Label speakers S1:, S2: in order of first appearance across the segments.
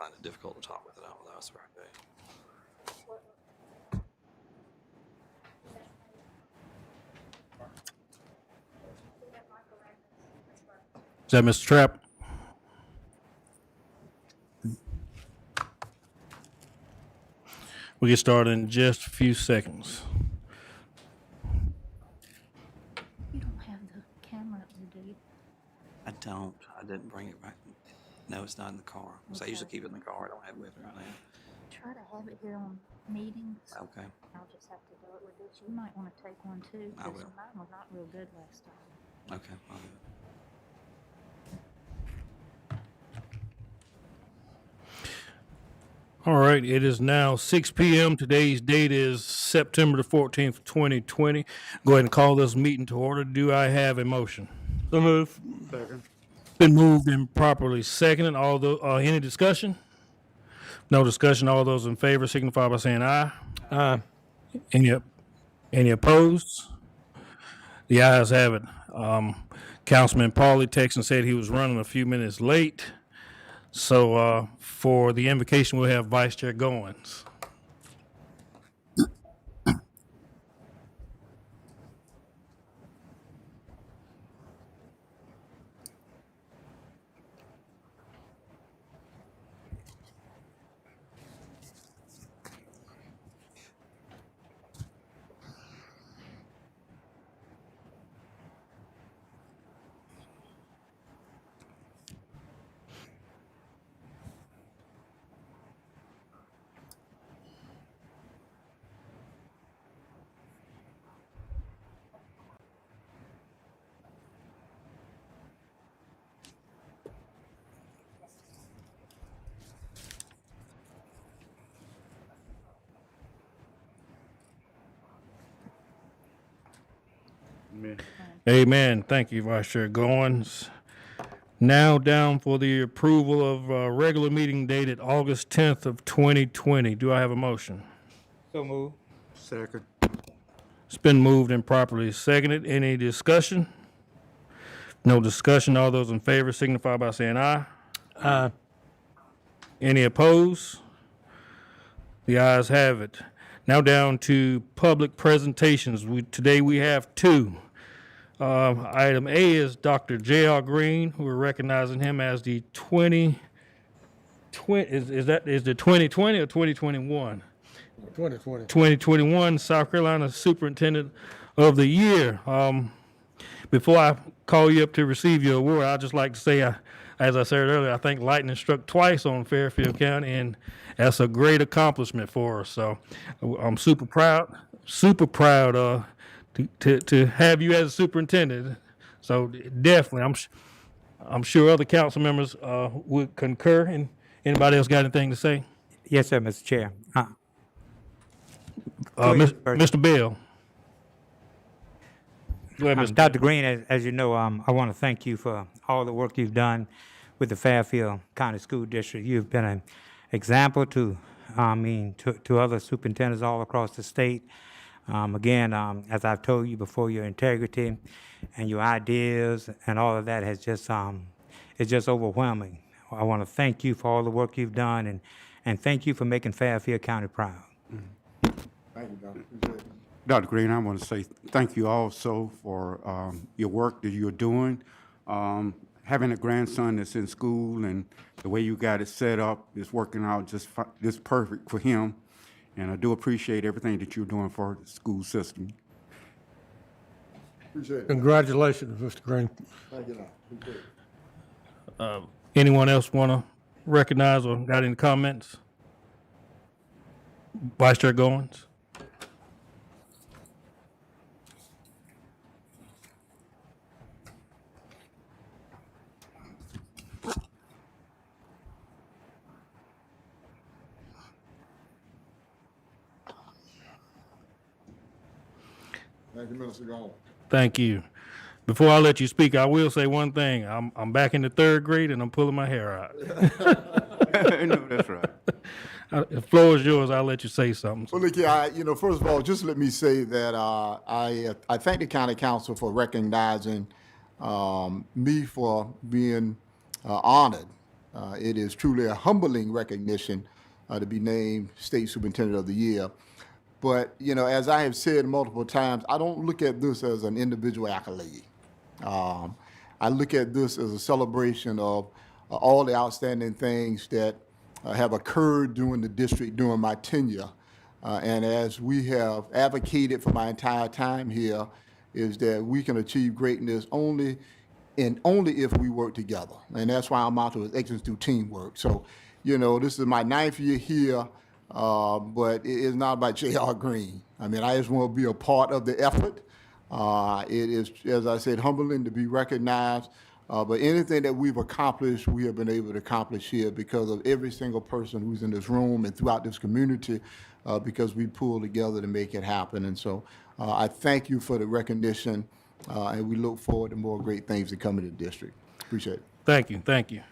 S1: find it difficult to talk with it out without a spray paint.
S2: Is that Mr. Trapp? We'll get started in just a few seconds.
S3: You don't have the camera up there, do you?
S1: I don't. I didn't bring it back. No, it's not in the car. So I usually keep it in the car. I don't have it with me right now.
S3: Try to have it here on meetings.
S1: Okay.
S3: I'll just have to do it with this. You might want to take one too,
S1: I
S3: because
S1: will.
S3: mine was not real good last time.
S1: Okay. I'll do it.
S2: All right, it is now 6 p.m. Today's date is September the 14th, 2020. Go ahead and call this meeting to order. Do I have a motion?
S4: So move. Second.
S2: Been moved and properly seconded. Any discussion? No discussion. All those in favor signify by saying aye.
S4: Aye.
S2: Any opposed? The ayes have it. Councilman Pauly texted and said he was running a few minutes late. So for the invocation, we'll have Vice Chair Goins. Amen. Thank you, Vice Chair Goins. Now down for the approval of regular meeting dated August 10th of 2020. Do I have a motion?
S4: So move. Second.
S2: It's been moved and properly seconded. Any discussion? No discussion. All those in favor signify by saying aye.
S4: Aye.
S2: Any opposed? The ayes have it. Now down to public presentations. Today we have two. Item A is Dr. J.R. Green. We're recognizing him as the 2020, is the 2020 or 2021?
S4: 2020.
S2: 2021 South Carolina Superintendent of the Year. Before I call you up to receive your award, I'd just like to say, as I said earlier, I think lightning struck twice on Fairfield County, and that's a great accomplishment for us. So I'm super proud to have you as a superintendent. So definitely, I'm sure other council members would concur. And anybody else got anything to say?
S5: Yes, sir, Mr. Chair.
S2: Mr. Bell. Go ahead, Mr.
S5: Dr. Green, as you know, I want to thank you for all the work you've done with the Fairfield County School District. You've been an example to other superintendents all across the state. Again, as I've told you before, your integrity and your ideas and all of that has just it's just overwhelming. I want to thank you for all the work you've done and thank you for making Fairfield County proud.
S6: Thank you, Doctor. Dr. Green, I want to say thank you also for your work that you're doing. Having a grandson that's in school and the way you got it set up is working out just perfect for him. And I do appreciate everything that you're doing for the school system.
S4: Appreciate it. Congratulations, Mr. Green.
S6: Thank you.
S2: Anyone else want to recognize or got any comments? Vice Chair Goins?
S6: Thank you, Minister Gold.
S2: Thank you. Before I let you speak, I will say one thing. I'm back in the third grade and I'm pulling my hair out.
S6: No, that's right.
S2: The floor is yours. I'll let you say something.
S7: Well, look, first of all, just let me say that I thank the county council for recognizing me for being honored It is truly a humbling recognition to be named State Superintendent of the Year. But, you know, as I have said multiple times, I don't look at this as an individual accolade. I look at this as a celebration of all the outstanding things that have occurred during the district during my tenure. And as we have advocated for my entire time here, is that we can achieve greatness only if we work together. And that's why our motto is excellence through teamwork. So, you know, this is my 9th year here, but it is not about J.R. Green. I mean, I just want to be a part of the effort. It is, as I said, humbling to be recognized. But anything that we've accomplished, we have been able to accomplish here because of every single person who's in this room and throughout this community, because we pull together to make it happen. And so I thank you for the recognition, and we look forward to more great things to come in the district. Appreciate it.
S2: Thank you, thank you.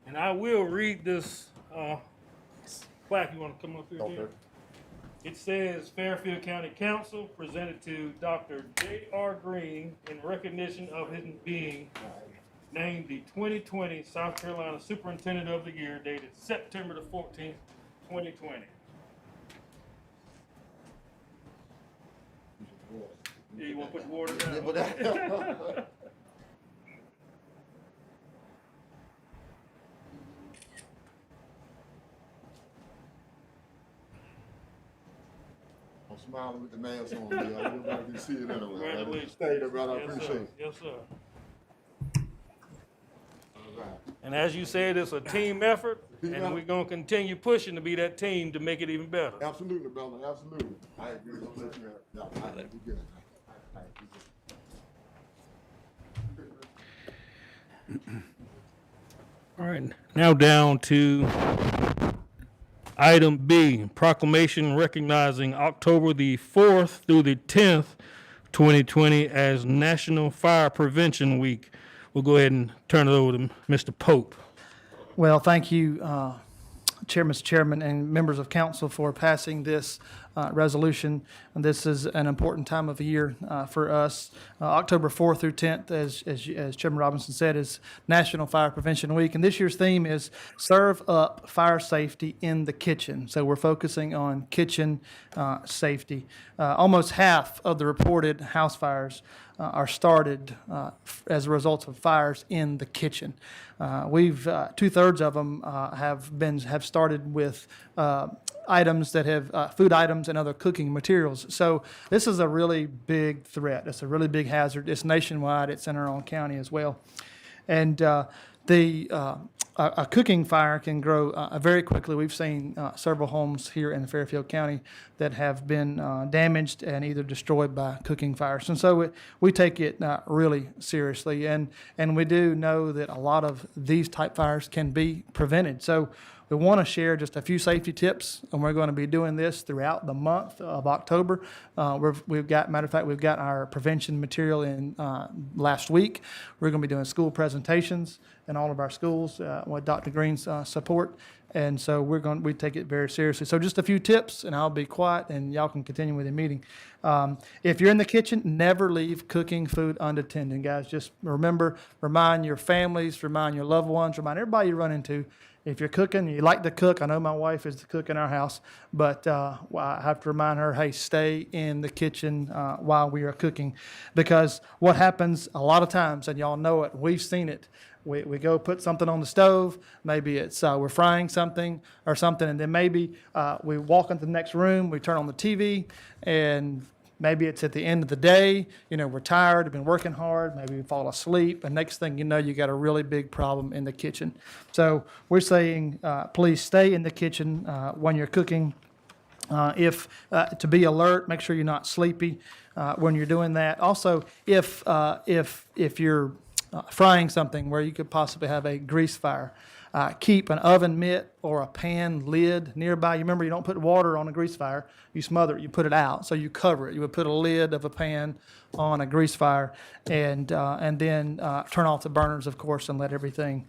S2: And I will read this plaque. You want to come up here, Jim? It says Fairfield County Council presented to Dr. J.R. Green in recognition of his being named the 2020 South Carolina Superintendent of the Year, dated September the 14th, 2020. Yeah, you want to put the water down?
S7: I'm smiling with the mask on. Everybody can see it anyway.
S2: Congratulations.
S7: Thank you, brother. I
S2: Yes,
S7: appreciate
S2: sir.
S7: it.
S2: Yes, sir.
S7: All right.
S2: And as you said, it's a team effort, and we're going to continue pushing to be that team to make it even better.
S7: Absolutely, brother. Absolutely. I agree. Don't let you have. Yeah, all right. We're good. All right, we're good.
S2: All right, now down to item B, proclamation recognizing October the 4th through the 10th, 2020 as National Fire Prevention Week. We'll go ahead and turn it over to Mr. Pope.
S8: Well, thank you, Mr. Chairman, and members of council for passing this resolution. And this is an important time of year for us. October 4th through 10th, as Chairman Robinson said, is National Fire Prevention Week. And this year's theme is Serve Up Fire Safety in the Kitchen. So we're focusing on kitchen safety. Almost half of the reported house fires are started as a result of fires in the kitchen. We've 2/3 of them have started with items that have food items and other cooking materials. So this is a really big threat. It's a really big hazard. It's nationwide. It's in our own county as well. And a cooking fire can grow very quickly. We've seen several homes here in Fairfield County that have been damaged and either destroyed by cooking fires. And so we take it really seriously. And we do know that a lot of these type fires can be prevented. So we want to share just a few safety tips, and we're going to be doing this throughout the month of October. We've got our prevention material in last week. We're going to be doing school presentations in all of our schools with Dr. Green's support, and so we take it very seriously. So just a few tips, and I'll be quiet, and y'all can continue with the meeting. If you're in the kitchen, never leave cooking food unattended, guys. Just remind your families, remind your loved ones, remind everybody you run into. If you're cooking, you like to cook. I know my wife is the cook in our house, but I have to remind her, hey, stay in the kitchen while we are cooking. Because what happens a lot of times, and y'all know it, we've seen it, we go put something on the stove, maybe it's we're frying something or something, and then maybe we walk into the next room, we turn on the TV, and maybe it's at the end of the day, we're tired, we've been working hard, maybe we fall asleep, and next thing you know, you got a really big problem in the kitchen. So we're saying, please stay in the kitchen when you're cooking. To be alert, make sure you're not sleepy when you're doing that. Also, if you're frying something where you could possibly have a grease fire, keep an oven mitt or a pan lid nearby. You remember, you don't put water on a grease fire. You smother it, you put it out, so you cover it. You would put a lid of a pan on a grease fire and then turn off the burners, of course, and let everything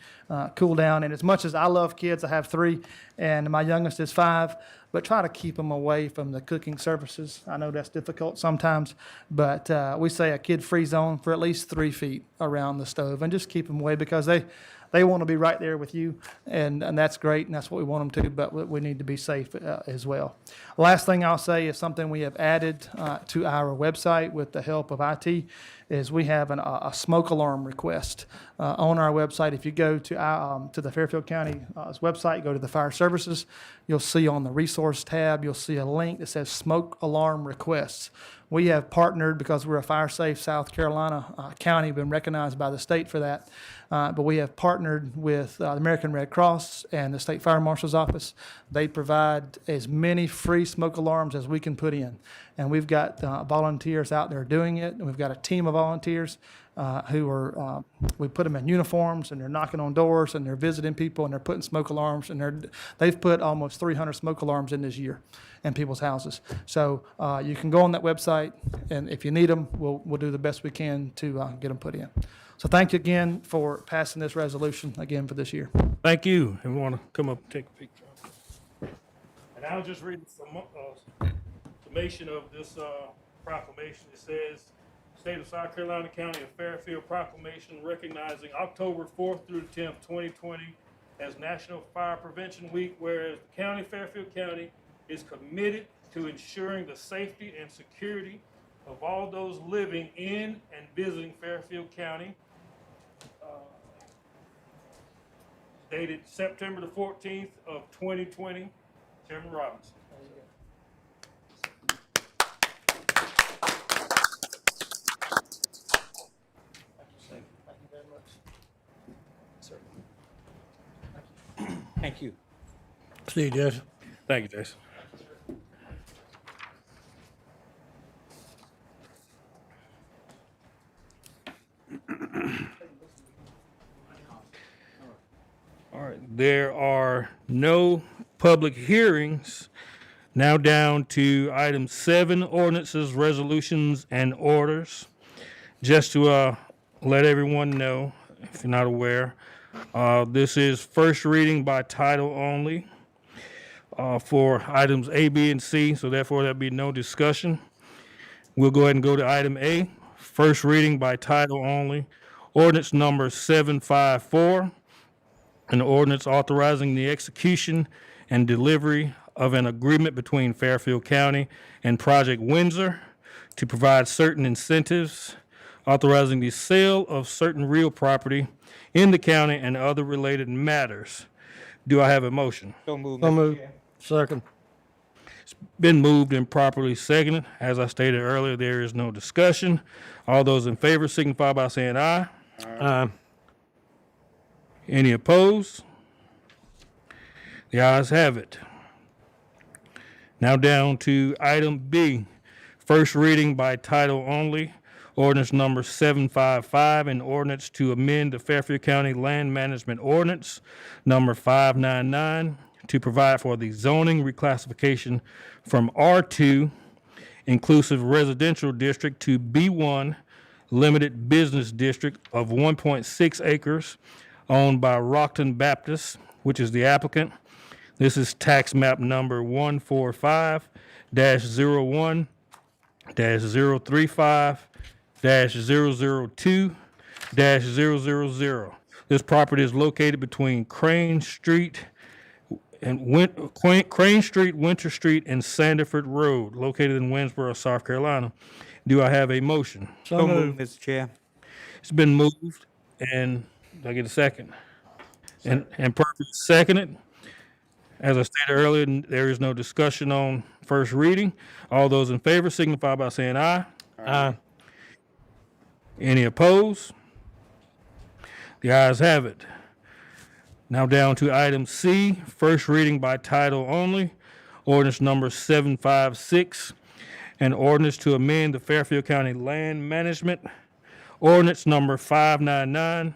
S8: cool down. And as much as I love kids, I have 3, and my youngest is 5, but try to keep them away from the cooking surfaces. I know that's difficult sometimes, but we say a kid-free zone for at least 3 feet around the stove, and just keep them away because they want to be right there with you, and that's great, and that's what we want them to, but we need to be safe as well. Last thing I'll say is something we have added to our website with the help of IT is we have a smoke alarm request on our website. If you go to the Fairfield County website, go to the Fire Services, you'll see on the resource tab, you'll see a link that says smoke alarm requests. We have partnered, because we're a fire safe South Carolina county, been recognized by the state for that. But we have partnered with the American Red Cross and the State Fire Marshal's Office. They provide as many free smoke alarms as we can put in. And we've got volunteers out there doing it. And we've got a team of volunteers who are, we put them in uniforms, and they're knocking on doors, and they're visiting people, and they're putting smoke alarms, and they've put almost 300 smoke alarms in this year in people's houses. So you can go on that website, and if you need them, we'll do the best we can to get them put in. So thank you again for passing this resolution again for this year.
S2: Thank you. And we want to come up and take a picture. And I'll just read the summation of this proclamation. It says, State of South Carolina, County of Fairfield proclamation recognizing October 4th through the 10th, 2020 as National Fire Prevention Week, whereas the County, Fairfield County, is committed to ensuring the safety and security of all those living in and visiting Fairfield County. Dated September the 14th of 2020, Chairman Robinson.
S5: Thank you.
S4: Steve, Jesse.
S2: Thank you, Jason. All right, there are no public hearings. Now down to item 7, ordinances, resolutions, and orders. Just to let everyone know, if you're not aware, this is first reading by title only for items A, B, and C, so therefore there'll be no discussion. We'll go ahead and go to item A, first reading by title only, ordinance number 754, an ordinance authorizing the execution and delivery of an agreement between Fairfield County and Project Windsor to provide certain incentives, authorizing the sale of certain real property in the county and other related matters. Do I have a motion?
S5: So moved.
S4: So
S5: Mr.
S4: moved.
S5: Chair.
S4: Second.
S2: Been moved and properly seconded. As I stated earlier, there is no discussion. All those in favor signify by saying aye.
S4: Aye.
S2: Any opposed? The ayes have it. Now down to item B, first reading by title only, ordinance number 755, an ordinance to amend the Fairfield County Land Management Ordinance number 599 to provide for the zoning reclassification from R2 inclusive residential district to B1 limited business district of 1.6 acres owned by Rockton Baptist, which is the applicant. This is tax map number 145-001-035-002-000. This property is located between Crane Street, Winter Street, and Sanderford Road, located in Winsboro, South Carolina. Do I have a motion?
S5: So moved, Mr. Chair.
S2: It's been moved, and do I get a second? And properly seconded. As I stated earlier, there is no discussion on first reading. All those in favor signify by saying aye.
S4: Aye.
S2: Any opposed? The ayes have it. Now down to item C, first reading by title only, ordinance number 756, an ordinance to amend the Fairfield County Land Management Ordinance number 599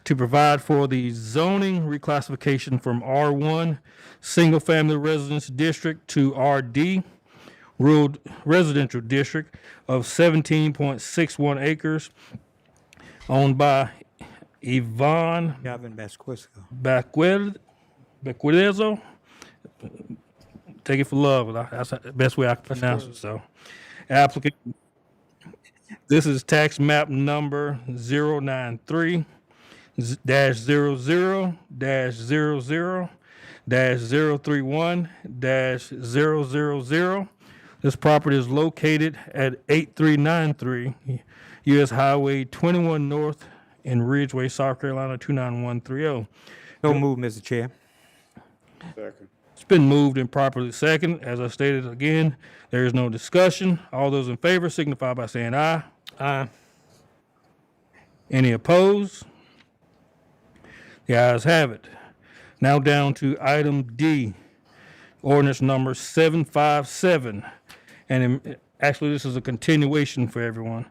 S2: to provide for the zoning reclassification from R1 Single Family Residence District to RD Rural Residential District of 17.61 acres owned by Yvonne
S5: Gavin Basquisco.
S2: Bequedezo. Take it for love. That's the best way I can pronounce it. So, applicant. This is tax map number 093-00-00-031-000. This property is located at 8393 U.S. Highway 21 North in Ridgeway, South Carolina 29130.
S5: So move, Mr. Chair.
S2: It's been moved and properly second. As I stated again, there is no discussion. All those in favor signify by saying aye.
S4: Aye.
S2: Any opposed? The ayes have it. Now down to item D, ordinance number 757. And actually, this is a continuation for everyone.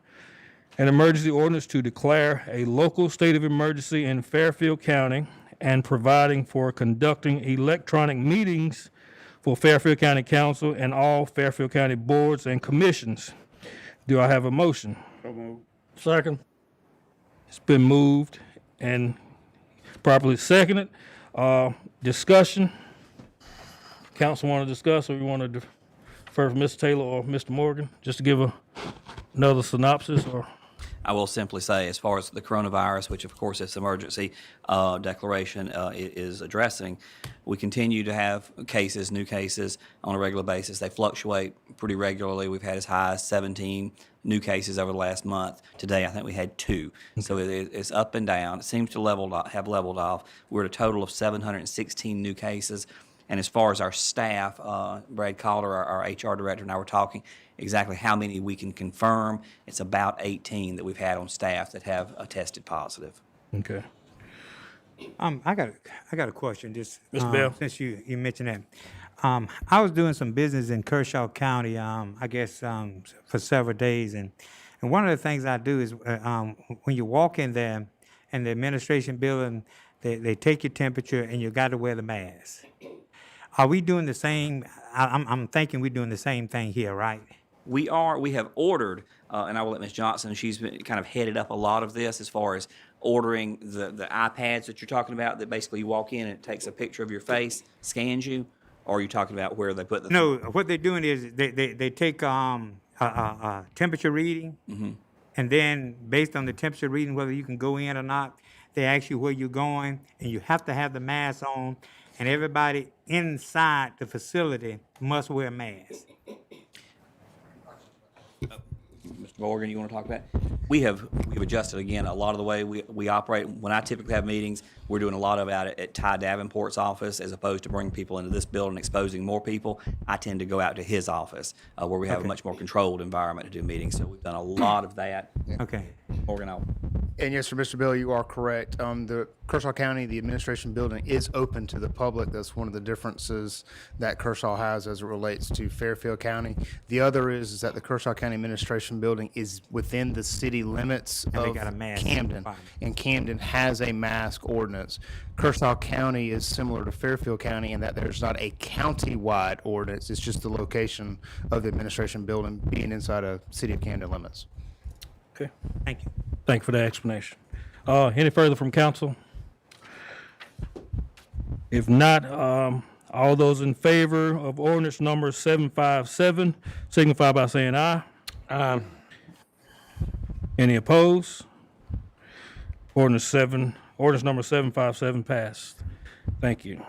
S2: An emergency ordinance to declare a local state of emergency in Fairfield County and providing for conducting electronic meetings for Fairfield County Council and all Fairfield County boards and commissions. Do I have a motion?
S4: Second.
S2: It's been moved and properly seconded. Discussion. Council want to discuss, or we want to defer from Mr. Taylor or Mr. Morgan, just to give another synopsis, or?
S1: I will simply say, as far as the coronavirus, which of course this emergency declaration is addressing, we continue to have cases, new cases on a regular basis. They fluctuate pretty regularly. We've had as high as 17 new cases over the last month. Today, I think we had 2. So it's up and down. It seems to have leveled off. We're at a total of 716 new cases. And as far as our staff, Brad Calder, our HR director, and I were talking exactly how many we can confirm. It's about 18 that we've had on staff that have tested positive.
S2: Okay.
S5: I got a question. Just
S2: Mr. Bell.
S5: Since you mentioned that, I was doing some business in Kershaw County. I guess for several days, and one of the things I do is when you walk in there, in the administration building, they take your temperature and you got to wear the mask. Are we doing the same? I'm thinking we're doing the same thing here, right?
S1: We have ordered, and I will let Ms. Johnson, she's been kind of headed up a lot of this as far as ordering the iPads that you're talking about, that basically you walk in and it takes a picture of your face, scans you, or are you talking about where they put the...
S5: No, what they're doing is they take a temperature reading, and then based on the temperature reading, whether you can go in or not, they ask you where you're going, and you have to have the mask on, and everybody inside the facility must wear a mask.
S1: Mr. Morgan, you want to talk about? We've adjusted again a lot of the way we operate. When I typically have meetings, we're doing a lot of it at Ty Davenport's office, as opposed to bringing people into this building, exposing more people. I tend to go out to his office where we have a much more controlled environment to do meetings. So we've done a lot of that.
S5: Okay.
S1: Morgan,
S9: And yes, sir, Mr. Bell, you are correct. The Kershaw County, the administration building is open to the public. That's one of the differences that Kershaw has as it relates to Fairfield County. The other is that the Kershaw County administration building is within the city limits
S5: they
S9: of
S5: got a mask
S9: Camden,
S5: requirement.
S9: and Camden has a mask ordinance. Kershaw County is similar to Fairfield County in that there's not a county-wide ordinance. It's just the location of the administration building being inside of city of Camden limits.
S2: Okay.
S5: Thank you.
S2: Thank you for the explanation. Any further from council? If not, all those in favor of ordinance number 757 signify by saying aye.
S4: Aye.
S2: Any opposed? Ordinance number 757 passed. Thank you.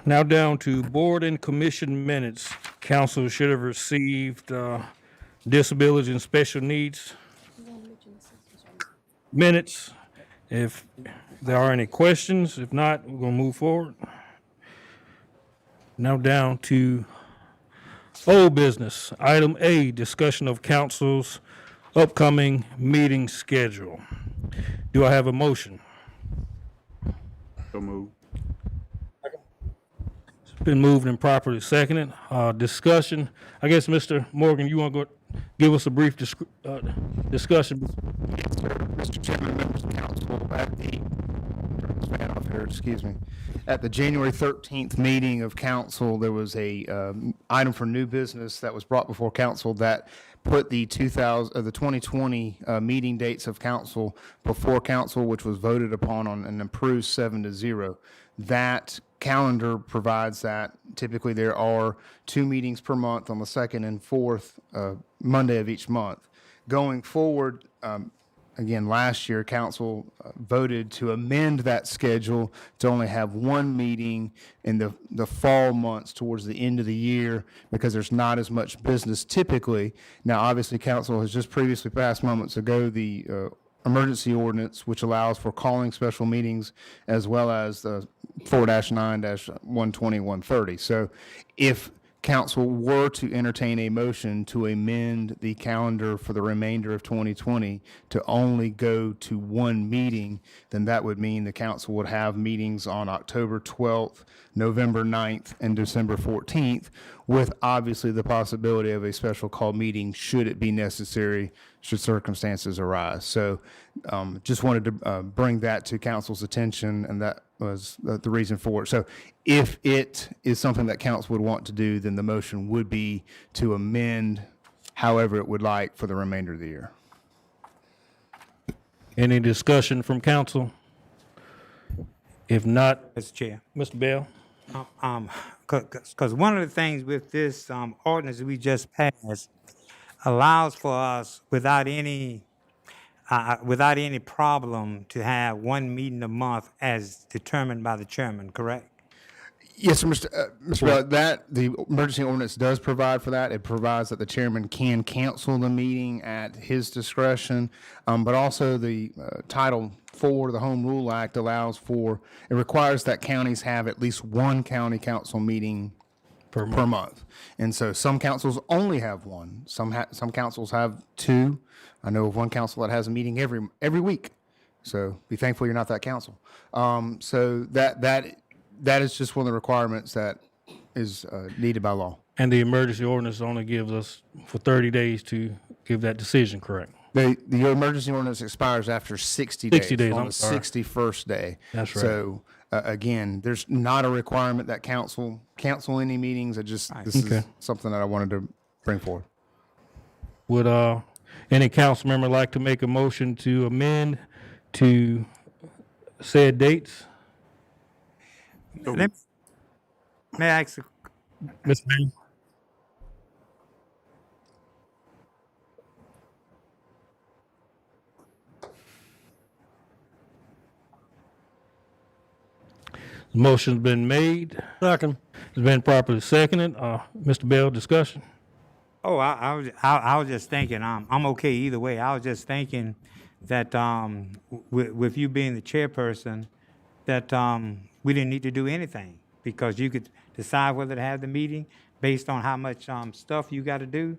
S2: Now down to board and commission minutes. Council should have received disability and special needs minutes. If there are any questions, if not, we're going to move forward. Now down to old business. Item A, discussion of council's upcoming meeting schedule. Do I have a motion?
S6: So move.
S2: It's been moved and properly seconded. Discussion. I guess, Mr. Morgan, you want to go give us a brief discussion?
S9: Mr. Chairman, members of council, at the, turn this fan off here, excuse me. At the January 13th meeting of council, there was a item for new business that was brought before council that put the 2020 meeting dates of council before council, which was voted upon on and approved 7-0. That calendar provides that typically there are 2 meetings per month on the second and fourth Monday of each month. Going forward, again, last year, council voted to amend that schedule to only have 1 meeting in the fall months towards the end of the year because there's not as much business typically. Now, obviously, council has just previously passed moments ago the emergency ordinance, which allows for calling special meetings, as well as the 4-9-120-130. So if council were to entertain a motion to amend the calendar for the remainder of 2020 to only go to 1 meeting, then that would mean the council would have meetings on October 12th, November 9th, and December 14th, with obviously the possibility of a special call meeting should it be necessary, should circumstances arise. So just wanted to bring that to council's attention, and that was the reason for it. So if it is something that council would want to do, then the motion would be to amend however it would like for the remainder of the year.
S2: Any discussion from council? If not,
S5: Mr. Chair.
S2: Mr. Bell?
S5: Because one of the things with this ordinance we just passed allows for us without any problem to have 1 meeting a month as determined by the chairman, correct?
S9: Yes, sir, Mr. Bell, that the emergency ordinance does provide for that. It provides that the chairman can cancel the meeting at his discretion, but also the Title IV of the Home Rule Act allows for, it requires that counties have at least 1 county council meeting per month. And so some councils only have 1. Some councils have 2. I know of 1 council that has a meeting every week. So be thankful you're not that council. So that is just one of the requirements that is needed by law.
S2: And the emergency ordinance only gives us for 30 days to give that decision, correct?
S9: The emergency ordinance expires after 60 days.
S2: 60 days,
S9: on
S2: I'm
S9: the
S2: sorry.
S9: 61st day.
S2: That's right.
S9: So again, there's not a requirement that council cancel any meetings. This
S2: Okay.
S9: is something that I wanted to bring forward.
S2: Would any council member like to make a motion to amend to said dates?
S5: May I ask,
S2: Ms. Bell? Motion's been made.
S4: Second.
S2: It's been properly seconded. Mr. Bell, discussion?
S5: oh, I was just thinking, I'm okay either way. I was just thinking that with you being the chairperson, that we didn't need to do anything because you could decide whether to have the meeting based on how much stuff you got to do.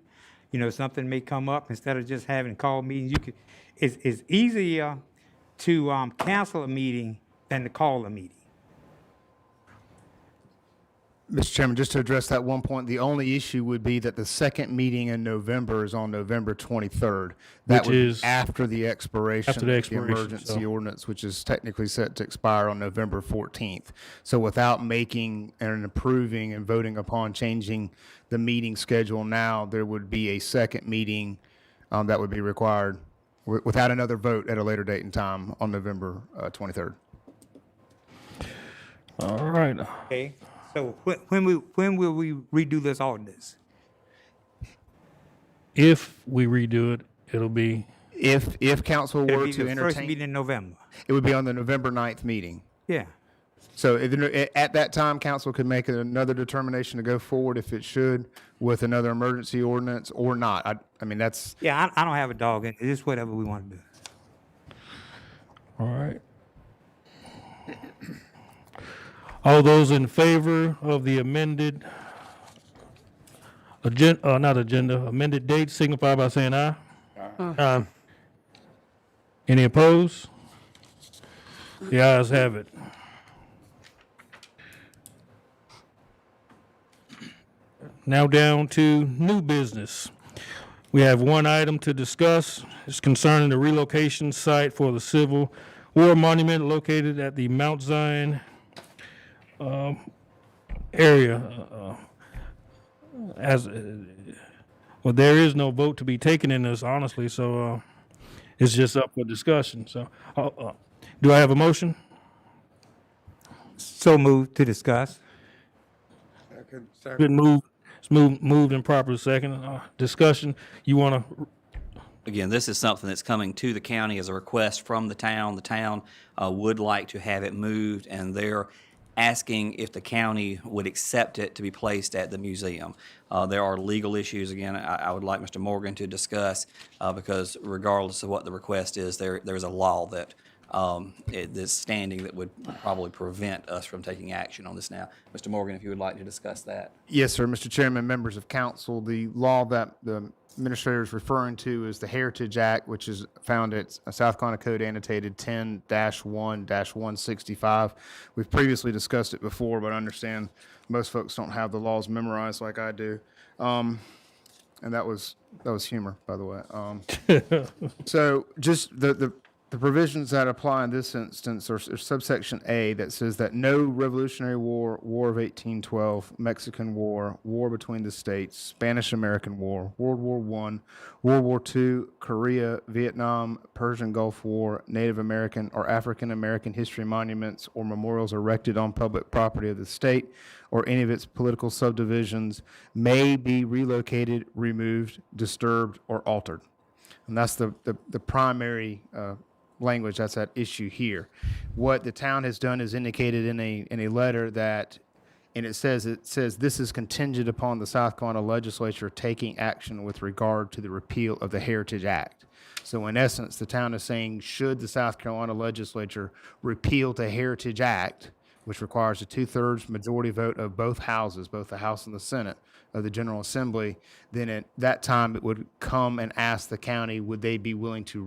S5: You know, something may come up instead of just having call meetings. You could. It's easier to cancel a meeting than to call a meeting.
S9: Mr. Chairman, just to address that one point, the only issue would be that the second meeting in November is on November 23rd. That
S2: Which
S9: would be
S2: is
S9: after the expiration
S2: after the
S9: of
S2: expiration,
S9: emergency
S2: so-
S9: ordinance, which is technically set to expire on November 14th. So without making and approving and voting upon changing the meeting schedule now, there would be a second meeting that would be required without another vote at a later date and time on November 23rd.
S2: All right.
S5: Okay. So when will we redo this ordinance?
S2: If we redo it, it'll be,
S9: If council
S5: It'll
S9: were
S5: be
S9: to
S5: the first meeting
S9: entertain,
S5: in November.
S9: it would be on the November 9th meeting.
S5: Yeah.
S9: So at that time, council could make another determination to go forward if it should with another emergency ordinance or not. I mean, that's,
S5: Yeah, I don't have a dog in it. It's just whatever we want to do.
S2: all right. All those in favor of the amended amended date signify by saying aye. Any opposed? The ayes have it. Now down to new business. We have one item to discuss. It's concerning the relocation site for the Civil War Monument located at the Mount Zion area. Well, there is no vote to be taken in this, honestly, so it's just up for discussion. So, do I have a motion?
S5: So moved to discuss.
S2: Been moved. It's moved and properly second. Discussion. You want to?
S1: Again, this is something that's coming to the county as a request from the town. The town would like to have it moved, and they're asking if the county would accept it to be placed at the museum. There are legal issues, again, I would like Mr. Morgan to discuss, because regardless of what the request is, there's a law that is standing that would probably prevent us from taking action on this now. Mr. Morgan, if you would like to discuss that.
S9: Yes, sir. Mr. Chairman, members of council, the law that the administrator is referring to is the Heritage Act, which is found at South Carolina Code annotated 10-1-165. We've previously discussed it before, but I understand most folks don't have the laws memorized like I do. And that was humor, by the way. So just the provisions that apply in this instance are subsection A that says that no Revolutionary War, War of 1812, Mexican War, War between the states, Spanish-American War, World War I, World War II, Korea, Vietnam, Persian Gulf War, Native American or African American history monuments or memorials erected on public property of the state or any of its political subdivisions may be relocated, removed, disturbed, or altered. And that's the primary language that's at issue here. What the town has done is indicated in a letter that, and it says this is contingent upon the South Carolina legislature taking action with regard to the repeal of the Heritage Act. So in essence, the town is saying, should the South Carolina legislature repeal the Heritage Act, which requires a 2/3 majority vote of both houses, both the House and the Senate of the General Assembly, then at that time it would come and ask the county, would they be willing to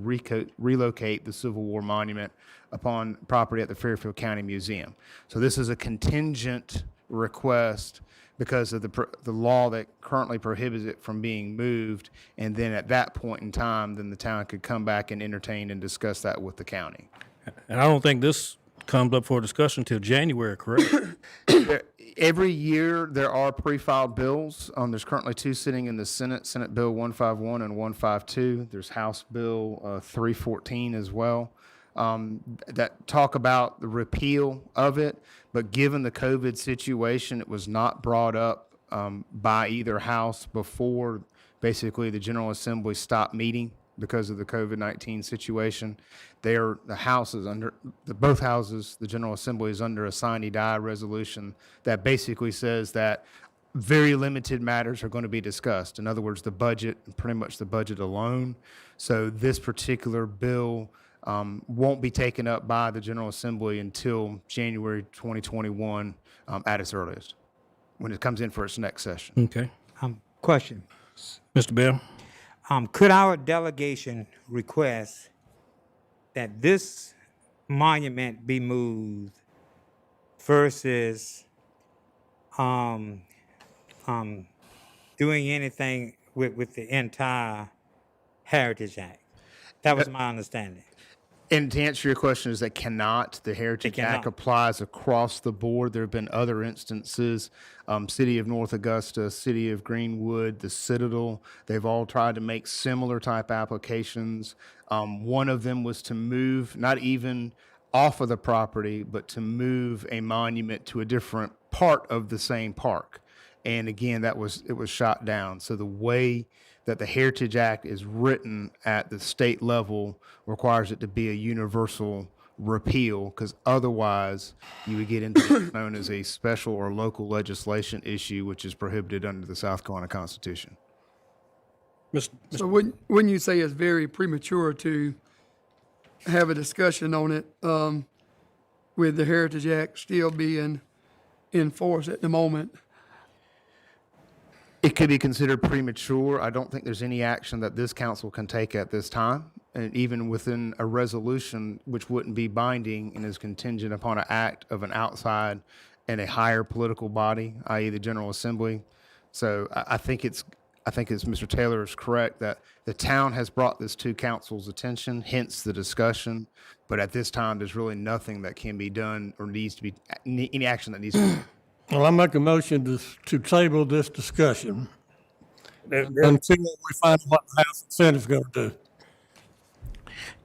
S9: relocate the Civil War monument upon property at the Fairfield County Museum. So this is a contingent request because of the law that currently prohibits it from being moved, and then at that point in time, then the town could come back and entertain and discuss that with the county.
S2: And I don't think this comes up for discussion until January, correct?
S9: Every year, there are pre-filed bills. There's currently two sitting in the Senate, Senate Bill 151 and 152. There's House Bill 314 as well, that talk about the repeal of it. But given the COVID situation, it was not brought up by either house before basically the General Assembly stopped meeting because of the COVID-19 situation. The House is under, both houses, the General Assembly is under a sine die resolution that basically says that very limited matters are going to be discussed. In other words, the budget, pretty much the budget alone. So this particular bill won't be taken up by the General Assembly until January 2021 at its earliest, when it comes in for its next session.
S2: Okay.
S5: Question.
S2: Mr. Bell?
S5: Could our delegation request that this monument be moved versus doing anything with the entire Heritage Act? That was my understanding.
S9: And to answer your question, is that cannot. The Heritage Act applies across the board. There have been other instances, City of North Augusta, City of Greenwood, the Citadel. They've all tried to make similar type applications. One of them was to move, not even off of the property, but to move a monument to a different part of the same park. And again, it was shot down. So the way that the Heritage Act is written at the state level requires it to be a universal repeal, because otherwise you would get into what's known as a special or local legislation issue, which is prohibited under the South Carolina Constitution.
S10: So wouldn't you say it's very premature to have a discussion on it with the Heritage Act still being in force at the moment?
S9: It could be considered premature. I don't think there's any action that this council can take at this time, and even within a resolution which wouldn't be binding and is contingent upon an act of an outside and a higher political body, i.e. the General Assembly. So I think it's I think as Mr. Taylor is correct, that the town has brought this to council's attention, hence the discussion. But at this time, there's really nothing that can be done or needs to be, any action that needs to be.
S4: Well, I make a motion to table this discussion
S2: There-
S4: until we find out what the House and Senate is going to do.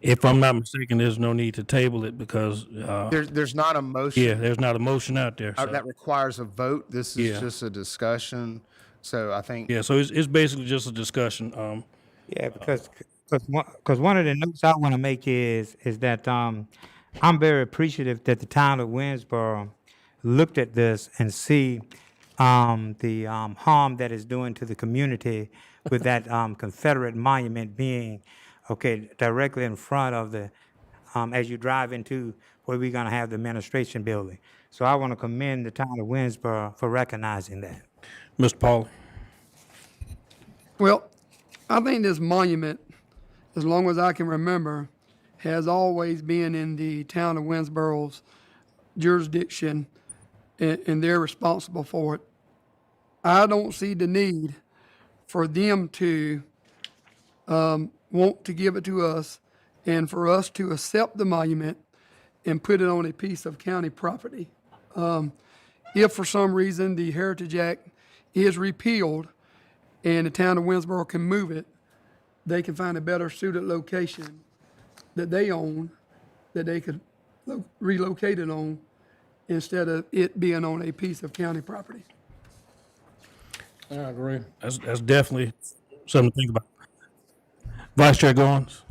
S2: If I'm not mistaken, there's no need to table it because,
S9: There's not a motion.
S2: yeah, there's not a motion out there. So.
S9: That requires a vote. This is
S2: Yeah.
S9: just a discussion. So I think.
S2: Yeah, so it's basically just a discussion.
S5: Yeah, because one of the notes I want to make is that I'm very appreciative that the town of Winsboro looked at this and see the harm that is doing to the community with that Confederate monument being directly in front of the as you drive into where we're going to have the administration building. So I want to commend the town of Winsboro for recognizing that.
S2: Mr. Paul.
S10: Well, I think this monument, as long as I can remember, has always been in the town of Winsboro's jurisdiction, and they're responsible for it. I don't see the need for them to want to give it to us and for us to accept the monument and put it on a piece of county property. If for some reason the Heritage Act is repealed and the town of Winsboro can move it, they can find a better suited location that they own, that they could relocate it on, instead of it being on a piece of county property.
S4: I agree.
S2: That's definitely something to think about. Vice Chair Goins.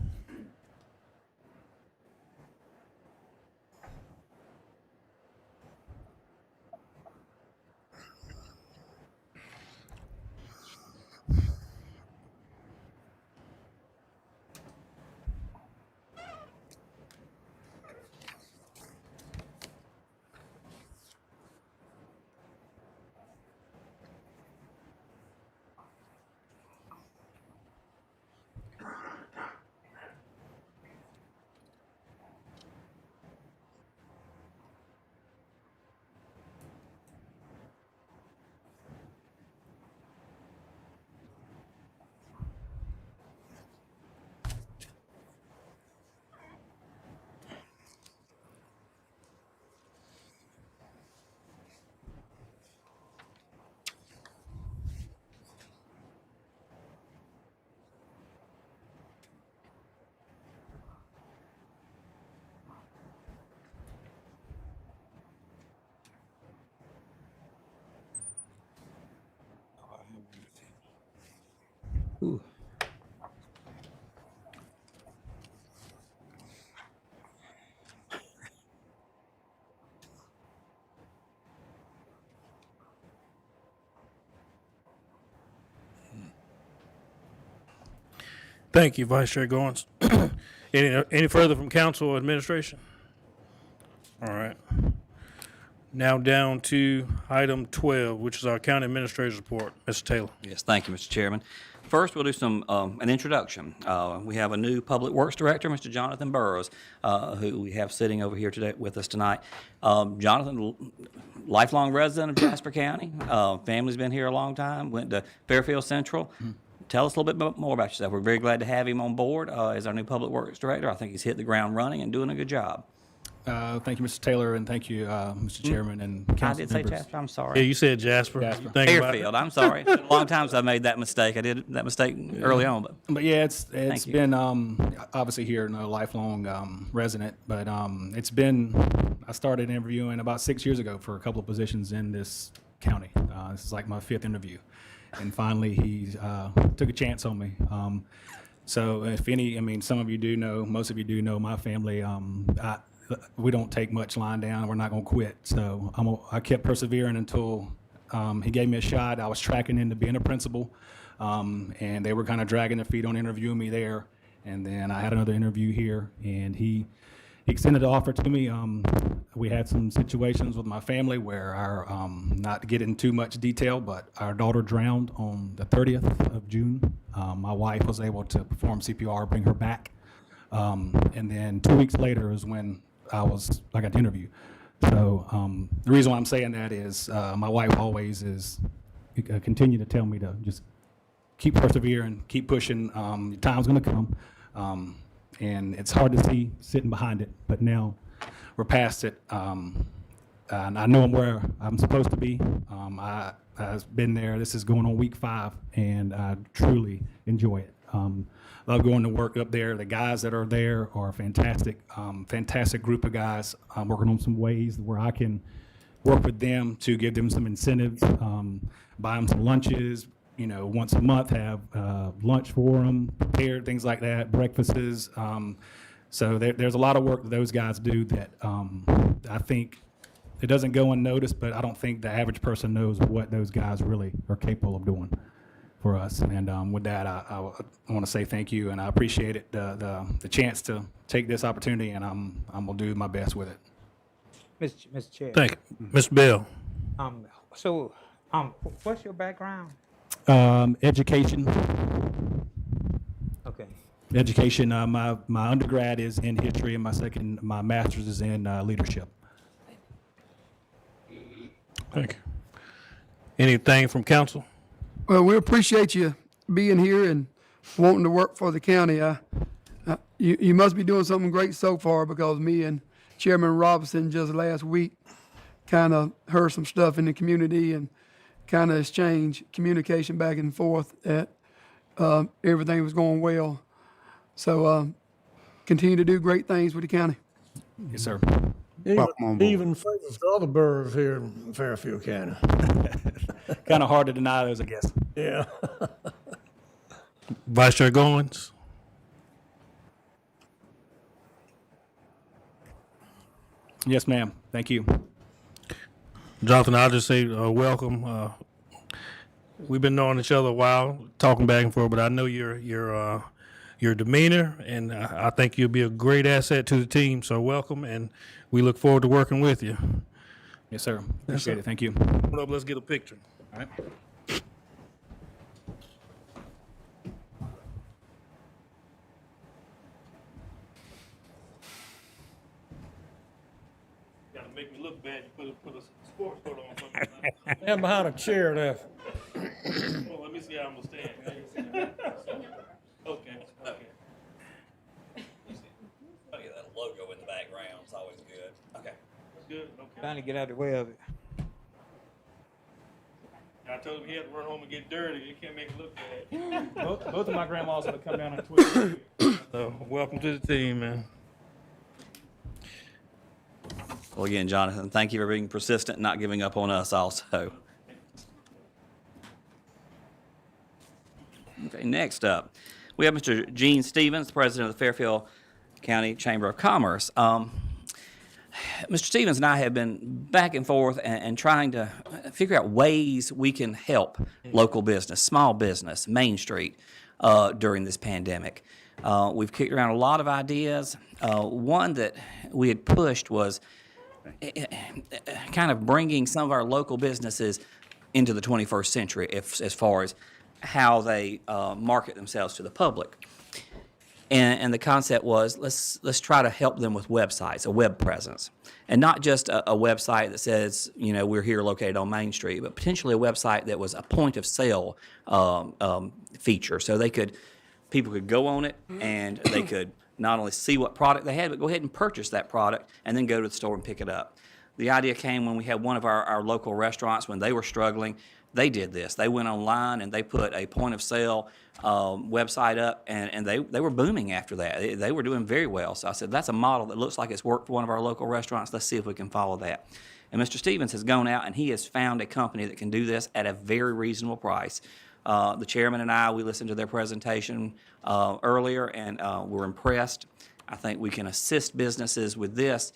S2: Thank you, Vice Chair Goins. Any further from council or administration? All right. Now down to item 12, which is our county administrator's report. Mr. Taylor.
S1: Yes, thank you, Mr. Chairman. First, we'll do an introduction. We have a new Public Works Director, Mr. Jonathan Burrows, who we have sitting over here today with us tonight. Jonathan, lifelong resident of Jasper County. Family's been here a long time, went to Fairfield Central. Tell us a little bit more about yourself. We're very glad to have him on board as our new Public Works Director. I think he's hit the ground running and doing a good job.
S11: Thank you, Mr. Taylor, and thank you, Mr. Chairman and
S1: I
S11: council
S1: did say
S11: members.
S1: Jasper, I'm
S2: Yeah,
S1: sorry.
S2: you said Jasper.
S11: Jasper.
S2: Think about it.
S1: Fairfield, I'm sorry. It's been a long time since I made that mistake. I did that mistake early on, but
S11: But yeah, it's
S1: you.
S11: been obviously here, a lifelong resident, but it's been, I started interviewing about 6 years ago for a couple of positions in this county. This is like my 5th interview, and finally he took a chance on me. So if any, I mean, some of you do know, most of you do know my family. We don't take much lying down. We're not going to quit. So I kept persevering until he gave me a shot. I was tracking into being a principal, and they were kind of dragging their feet on interviewing me there. And then I had another interview here, and he extended the offer to me. We had some situations with my family where our, not to get into too much detail, but our daughter drowned on the 30th of June. My wife was able to perform CPR, bring her back. And then 2 weeks later is when I got the interview. So the reason why I'm saying that is my wife always is continue to tell me to just keep persevering, keep pushing. Your time's going to come, and it's hard to see sitting behind it, but now we're past it. And I know I'm where I'm supposed to be. I've been there. This is going on week 5, and I truly enjoy it. Love going to work up there. The guys that are there are fantastic, fantastic group of guys. I'm working on some ways where I can work with them to give them some incentives, buy them some lunches, once a month, have lunch for them, prepared, things like that, breakfasts. So there's a lot of work that those guys do that I think it doesn't go unnoticed, but I don't think the average person knows what those guys really are capable of doing for us. And with that, I want to say thank you, and I appreciate it, the chance to take this opportunity, and I'm gonna do my best with it.
S5: Mr. Chair.
S2: Thank you. Mr. Bell.
S5: So, what's your background?
S11: Education.
S5: Okay.
S11: Education. My undergrad is in history, and my master's is in leadership.
S2: Thank you. Anything from council?
S10: Well, we appreciate you being here and wanting to work for the county. You must be doing something great so far, because me and Chairman Robinson just last week kind of heard some stuff in the community and kind of exchanged communication back and forth that everything was going well. So continue to do great things with the county.
S11: Yes, sir.
S6: Welcome on board.
S4: Even favors the other boroughs here in Fairfield County.
S11: Kind of hard to deny those, I guess.
S4: Yeah.
S2: Vice Chair Goins?
S11: Yes, ma'am. Thank you.
S2: Jonathan, I'll just say welcome. We've been knowing each other a while, talking back and forth, but I know your demeanor, and I think you'll be a great asset to the team. So welcome, and we look forward to working with you.
S11: Yes, sir. Appreciate it. Thank you.
S2: Hold up, let's get a picture.
S11: All right.
S2: Gotta make me look bad. You put a sports coat on for me.
S4: Stand behind a chair there.
S2: Well, let me see how I'm gonna stand. Okay.
S1: Get that logo in the background. It's always good. Okay.
S2: Good. Okay.
S5: Trying to get out of the way of it.
S2: I told him he had to run home and get dirty. You can't make it look bad.
S11: Both of my grandmas have come down on Twitter.
S2: So, welcome to the team, man.
S1: Well, again, Jonathan, thank you for being persistent and not giving up on us also. Okay, next up, we have Mr. Gene Stevens, President of the Fairfield County Chamber of Commerce. Mr. Stevens and I have been back and forth and trying to figure out ways we can help local business, small business, Main Street, during this pandemic. We've kicked around a lot of ideas. One that we had pushed was kind of bringing some of our local businesses into the 21st century as far as how they market themselves to the public. And the concept was, let's try to help them with websites, a web presence. And not just a website that says, we're here located on Main Street, but potentially a website that was a point of sale feature. So people could go on it and they could not only see what product they had, but go ahead and purchase that product and then go to the store and pick it up. The idea came when we had one of our local restaurants, when they were struggling. They did this. They went online and they put a point of sale website up, and they were booming after that. They were doing very well. So I said, that's a model that looks like it's worked for one of our local restaurants. Let's see if we can follow that. And Mr. Stevens has gone out and he has found a company that can do this at a very reasonable price. The chairman and I, we listened to their presentation earlier, and we're impressed. I think we can assist businesses with this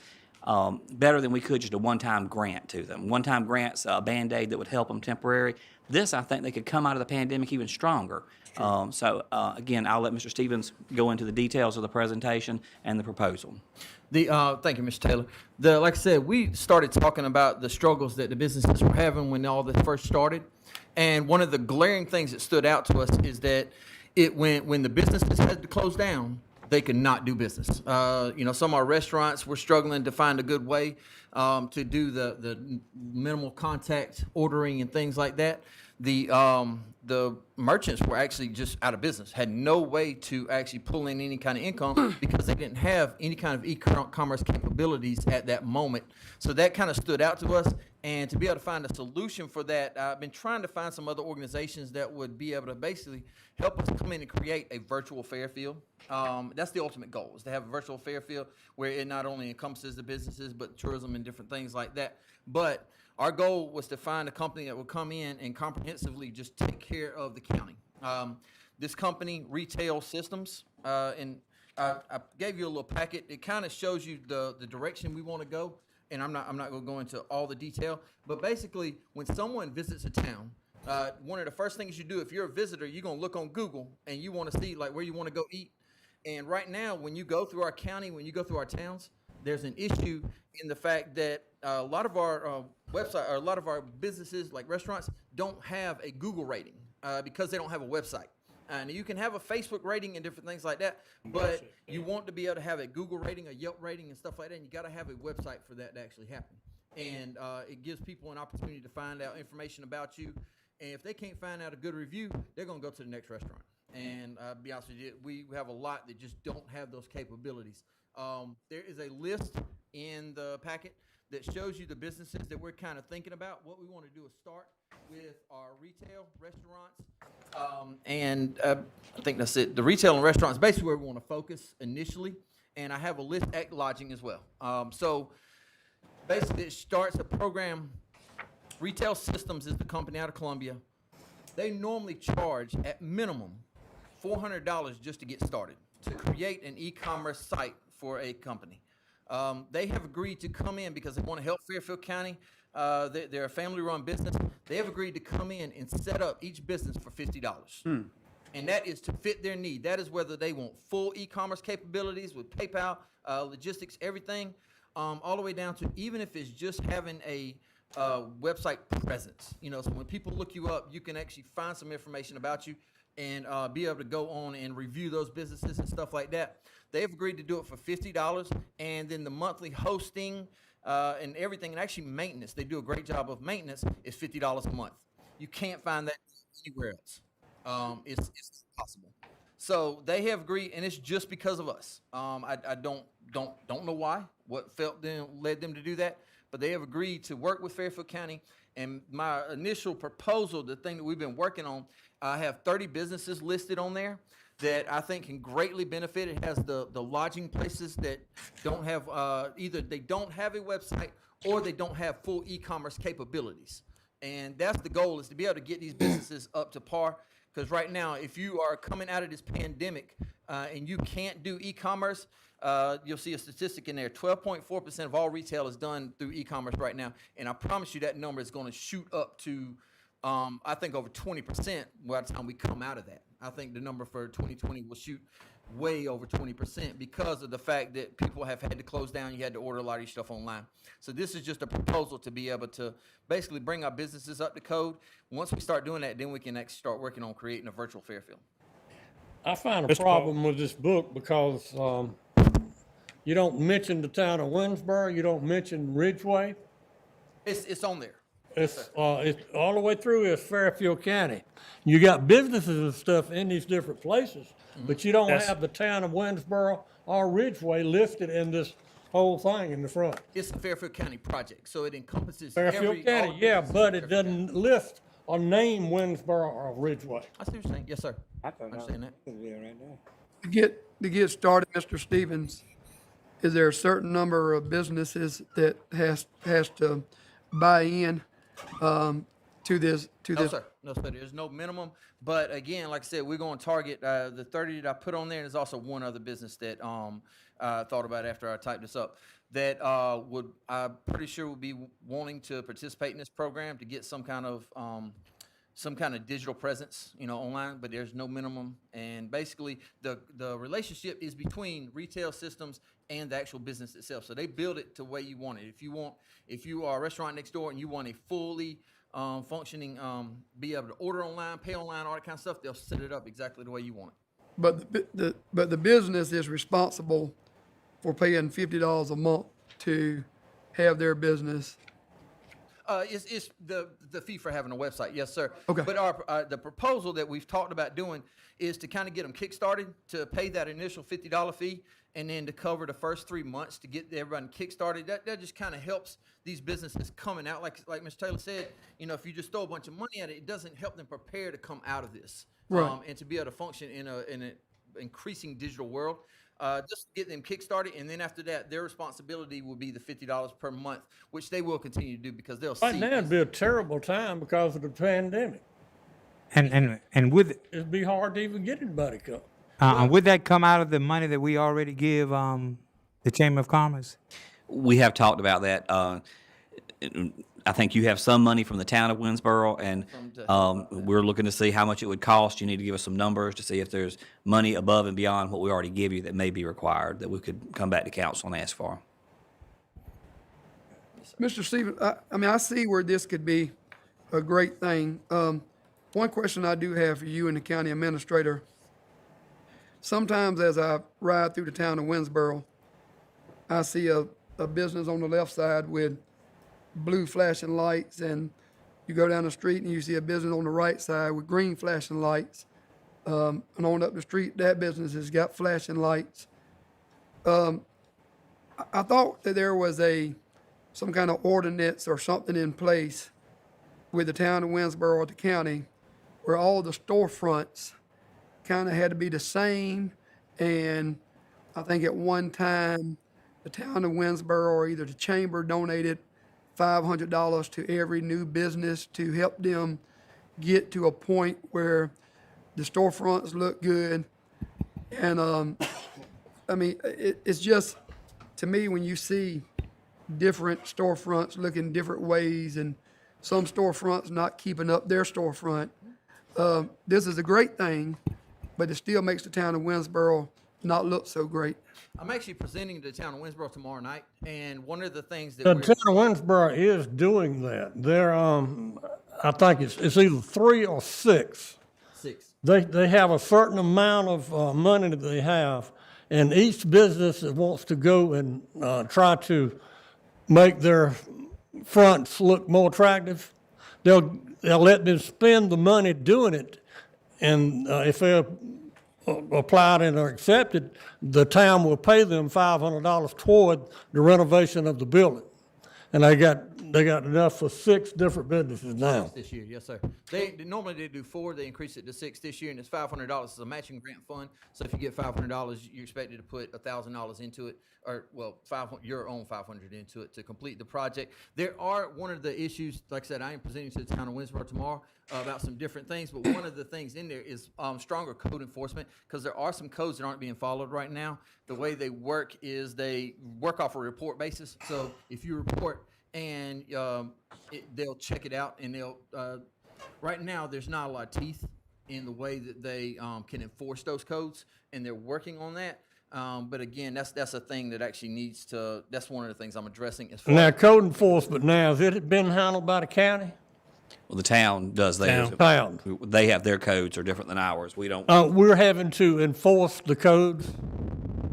S1: better than we could just a one-time grant to them. One-time grants, a Band-Aid that would help them temporary. This, I think they could come out of the pandemic even stronger. Again, I'll let Mr. Stevens go into the details of the presentation and the proposal.
S12: Thank you, Mr. Taylor. Like I said, we started talking about the struggles that the businesses were having when all this first started. And one of the glaring things that stood out to us is that when the businesses had to close down, they could not do business. Some of our restaurants were struggling to find a good way to do the minimal contact ordering and things like that. the merchants were actually just out of business, had no way to actually pull in any kind of income because they didn't have any kind of e-commerce capabilities at that moment. So that kind of stood out to us. And to be able to find a solution for that, I've been trying to find some other organizations that would be able to basically help us come in and create a virtual Fairfield. That's the ultimate goal, is to have a virtual Fairfield where it not only encompasses the businesses, but tourism and different things like that. But our goal was to find a company that would come in and comprehensively just take care of the county. This company, Retail Systems, and I gave you a little packet. It kind of shows you the direction we want to go. And I'm not going to go into all the detail, but basically, when someone visits a town, one of the first things you do if you're a visitor, you're going to look on Google and you want to see like where you want to go eat. And right now, when you go through our county, when you go through our towns, there's an issue in the fact that a lot of our website or a lot of our businesses, like restaurants, don't have a Google rating because they don't have a website. And you can have a Facebook rating and different things like that, but you want to be able to have a Google rating, a Yelp rating, and stuff like that, and you got to have a website for that to actually happen. And it gives people an opportunity to find out information about you. And if they can't find out a good review, they're going to go to the next restaurant. And to be honest with you, we have a lot that just don't have those capabilities. There is a list in the packet that shows you the businesses that we're kind of thinking about. What we want to do is start with our retail, restaurants, and I think that's it. The retail and restaurants, basically where we want to focus initially, and I have a list at lodging as well. So basically it starts a program. Retail Systems is the company out of Columbia. They normally charge at minimum $400 just to get started, to create an e-commerce site for a company. They have agreed to come in because they want to help Fairfield County. They're a family-run business. They have agreed to come in and set up each business for $50. And that is to fit their need. That is whether they want full e-commerce capabilities with PayPal, logistics, everything, all the way down to even if it's just having a website presence. You know, so when people look you up, you can actually find some information about you and be able to go on and review those businesses and stuff like that. They've agreed to do it for $50, and then the monthly hosting and everything, and actually maintenance, they do a great job of maintenance, is $50 a month. You can't find that anywhere else. It's possible. So they have agreed, and it's just because of us. I don't know why, what led them to do that, but they have agreed to work with Fairfield County. And my initial proposal, the thing that we've been working on, I have 30 businesses listed on there that I think can greatly benefit. It has the lodging places that don't have, either they don't have a website or they don't have full e-commerce capabilities. And that's the goal, is to be able to get these businesses up to par. Because right now, if you are coming out of this pandemic and you can't do e-commerce, you'll see a statistic in there. 12.4% of all retail is done through e-commerce right now. And I promise you that number is going to shoot up to, I think, over 20% by the time we come out of that. I think the number for 2020 will shoot way over 20% because of the fact that people have had to close down. You had to order a lot of your stuff online. So this is just a proposal to be able to basically bring our businesses up to code. Once we start doing that, then we can actually start working on creating a virtual Fairfield.
S4: I find a problem with this book because you don't mention the town of Winsboro, you don't mention Ridgeway.
S12: It's on there.
S4: It's all the way through is Fairfield County. You got businesses and stuff in these different places, but you don't have the town of Winsboro or Ridgeway listed in this whole thing in the front.
S12: It's a Fairfield County project, so it encompasses
S4: Fairfield County, yeah, but it doesn't list or name Winsboro or Ridgeway.
S12: I see what you're saying. Yes, sir.
S5: I thought
S12: understand that.
S10: To get started, Mr. Stevens, is there a certain number of businesses that has to buy in to this?
S12: No, sir. No, sir. There's no minimum. But again, like I said, we're going to target the 30 that I put on there. There's also one other business that I thought about after I typed this up that I'm pretty sure would be wanting to participate in this program to get some kind of digital presence, online, but there's no minimum. And basically the relationship is between Retail Systems and the actual business itself. So they build it to the way you want it. If you are a restaurant next door and you want a fully functioning, be able to order online, pay online, all that kind of stuff, they'll set it up exactly the way you want it.
S10: But the business is responsible for paying $50 a month to have their business.
S12: It's the fee for having a website, yes, sir.
S10: Okay.
S12: But our the proposal that we've talked about doing is to kind of get them kickstarted, to pay that initial $50 fee, and then to cover the first 3 months to get everybody kickstarted. That just kind of helps these businesses coming out. Like Mr. Taylor said, you know, if you just throw a bunch of money at it, it doesn't help them prepare to come out of this,
S10: Right.
S12: and to be able to function in an increasing digital world. Just get them kickstarted, and then after that, their responsibility will be the $50 per month, which they will continue to do because they'll
S4: Right
S12: see.
S4: now, it'd be a terrible time because of the pandemic.
S5: And with,
S4: It'd be hard to even get anybody come.
S5: would that come out of the money that we already give, the Chamber of Commerce?
S1: We have talked about that. I think you have some money from the town of Winsboro, and we're looking to see how much it would cost. You need to give us some numbers to see if there's money above and beyond what we already give you that may be required, that we could come back to council and ask for.
S10: Mr. Stevens, I mean, I see where this could be a great thing. One question I do have for you and the county administrator. Sometimes as I ride through the town of Winsboro, I see a business on the left side with blue flashing lights, and you go down the street and you see a business on the right side with green flashing lights. And on up the street, that business has got flashing lights. I thought that there was some kind of ordinance or something in place with the town of Winsboro or the county where all the storefronts kind of had to be the same. And I think at one time, the town of Winsboro or either the chamber donated $500 to every new business to help them get to a point where the storefronts look good. And I mean, it's just, to me, when you see different storefronts looking different ways and some storefronts not keeping up their storefront, this is a great thing, but it still makes the town of Winsboro not look so great.
S12: I'm actually presenting to the town of Winsboro tomorrow night, and one of the things that
S4: The
S12: we're,
S4: town of Winsboro is doing that. They're, I think it's either 3 or 6.
S12: 6.
S4: They have a certain amount of money that they have, and each business that wants to go and try to make their fronts look more attractive, they'll let them spend the money doing it, and if they're applied and are accepted, the town will pay them $500 toward the renovation of the building. And they got enough for 6 different businesses now.
S12: this year, yes, sir. They normally they do 4. They increased it to 6 this year, and it's $500. It's a matching grant fund. So if you get $500, you're expected to put $1,000 into it, or well, your own $500 into it to complete the project. There are one of the issues. Like I said, I am presenting to the town of Winsboro tomorrow about some different things. But one of the things in there is stronger code enforcement, because there are some codes that aren't being followed right now. The way they work is they work off a report basis. So if you report and they'll check it out, and they'll right now there's not a lot of teeth in the way that they can enforce those codes, and they're working on that. But again, that's a thing that actually needs to. That's one of the things I'm addressing. As far
S4: Now, code enforcement now, has it been handled by the county?
S1: Well, the town does theirs.
S4: Town.
S1: They have their codes are different than ours. We don't.
S4: We're having to enforce the codes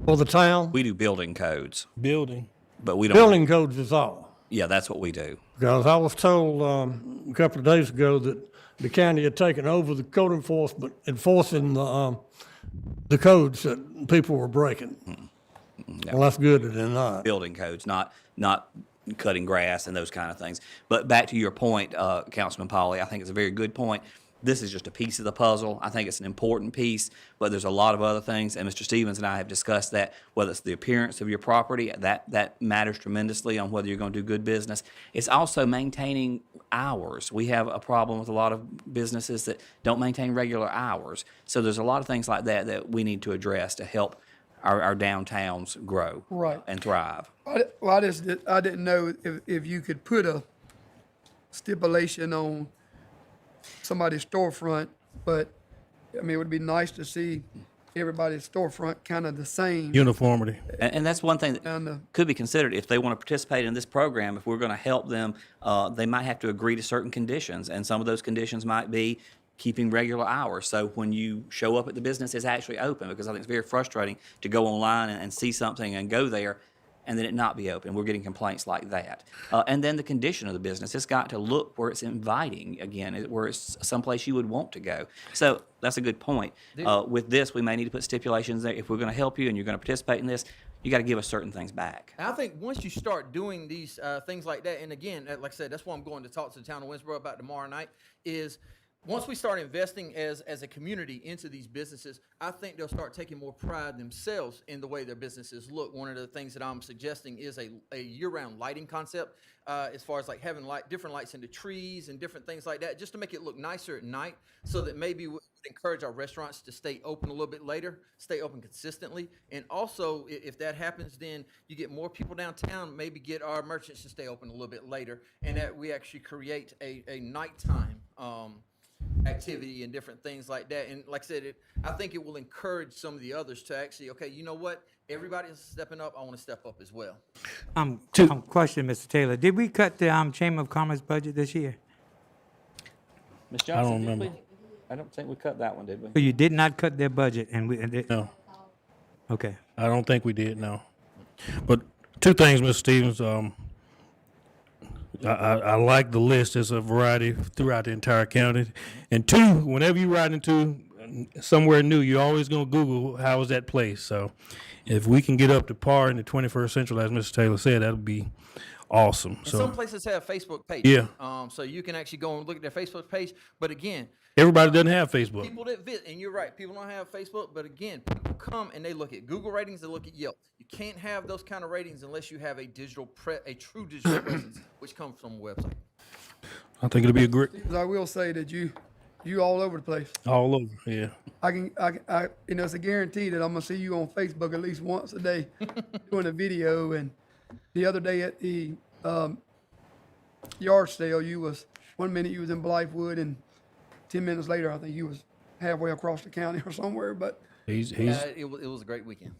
S4: for the town.
S1: We do building codes,
S2: Building.
S1: but we don't.
S4: Building codes is all.
S1: Yeah, that's what we do.
S4: Because I was told a couple of days ago that the county had taken over the code enforcement, enforcing the codes that people were breaking. Well, that's good that they're not.
S1: Building codes, not cutting grass and those kind of things. But back to your point, Councilman Polly, I think it's a very good point. This is just a piece of the puzzle. I think it's an important piece, but there's a lot of other things, and Mr. Stevens and I have discussed that, whether it's the appearance of your property, that matters tremendously on whether you're going to do good business. It's also maintaining hours. We have a problem with a lot of businesses that don't maintain regular hours. So there's a lot of things like that we need to address to help our downtowns grow
S10: Right.
S1: and thrive.
S10: I didn't know if you could put a stipulation on somebody's storefront, but I mean, it would be nice to see everybody's storefront kind of the same.
S2: Uniformity.
S1: And that's one thing that
S10: And,
S1: could be considered. If they want to participate in this program, if we're going to help them, they might have to agree to certain conditions. And some of those conditions might be keeping regular hours. So when you show up at the business, it's actually open, because I think it's very frustrating to go online and see something and go there and then it not be open. We're getting complaints like that. And then the condition of the business, it's got to look where it's inviting again, where it's someplace you would want to go. So that's a good point. With this, we may need to put stipulations there. If we're going to help you and you're going to participate in this, you got to give us certain things back.
S12: I think once you start doing these things like that, and again, like I said, that's what I'm going to talk to the town of Winsboro about tomorrow night, is once we start investing as a community into these businesses, I think they'll start taking more pride themselves in the way their businesses look. One of the things that I'm suggesting is a year-round lighting concept, as far as like having different lights in the trees and different things like that, just to make it look nicer at night, so that maybe we would encourage our restaurants to stay open a little bit later, stay open consistently. And also, if that happens, then you get more people downtown, maybe get our merchants to stay open a little bit later, and that we actually create a nighttime activity and different things like that. And like I said, I think it will encourage some of the others to actually, okay, you know what? Everybody's stepping up. I want to step up as well.
S5: Question, Mr. Taylor. Did we cut the Chamber of Commerce budget this year?
S1: Ms. Johnson,
S2: don't remember.
S1: I don't think we cut that one, did we?
S5: So you did not cut their budget, and
S2: No,
S5: okay.
S2: I don't think we did, no. But two things, Mr. Stevens, I like the list. There's a variety throughout the entire county. And two, whenever you ride into somewhere new, you're always going to Google how is that place. So if we can get up to par in the 21st century, as Mr. Taylor said, that would be awesome.
S12: And
S2: So
S12: some places have Facebook pages.
S2: Yeah.
S12: So you can actually go and look at their Facebook page. But again,
S2: everybody doesn't have Facebook.
S12: people that visit, and you're right, people don't have Facebook, but again, people come and they look at Google ratings, they look at Yelp. You can't have those kind of ratings unless you have a true digital presence, which comes from a website.
S2: I think it'll be a great,
S10: 'Cause I will say that you all over the place.
S2: all over, yeah.
S10: I it's a guarantee that I'm gonna see you on Facebook at least once a day doing a video. And the other day at the yard sale, 1 minute you was in Blythewood, and 10 minutes later, I think you was halfway across the county or somewhere. But
S2: He's
S12: It was a great weekend.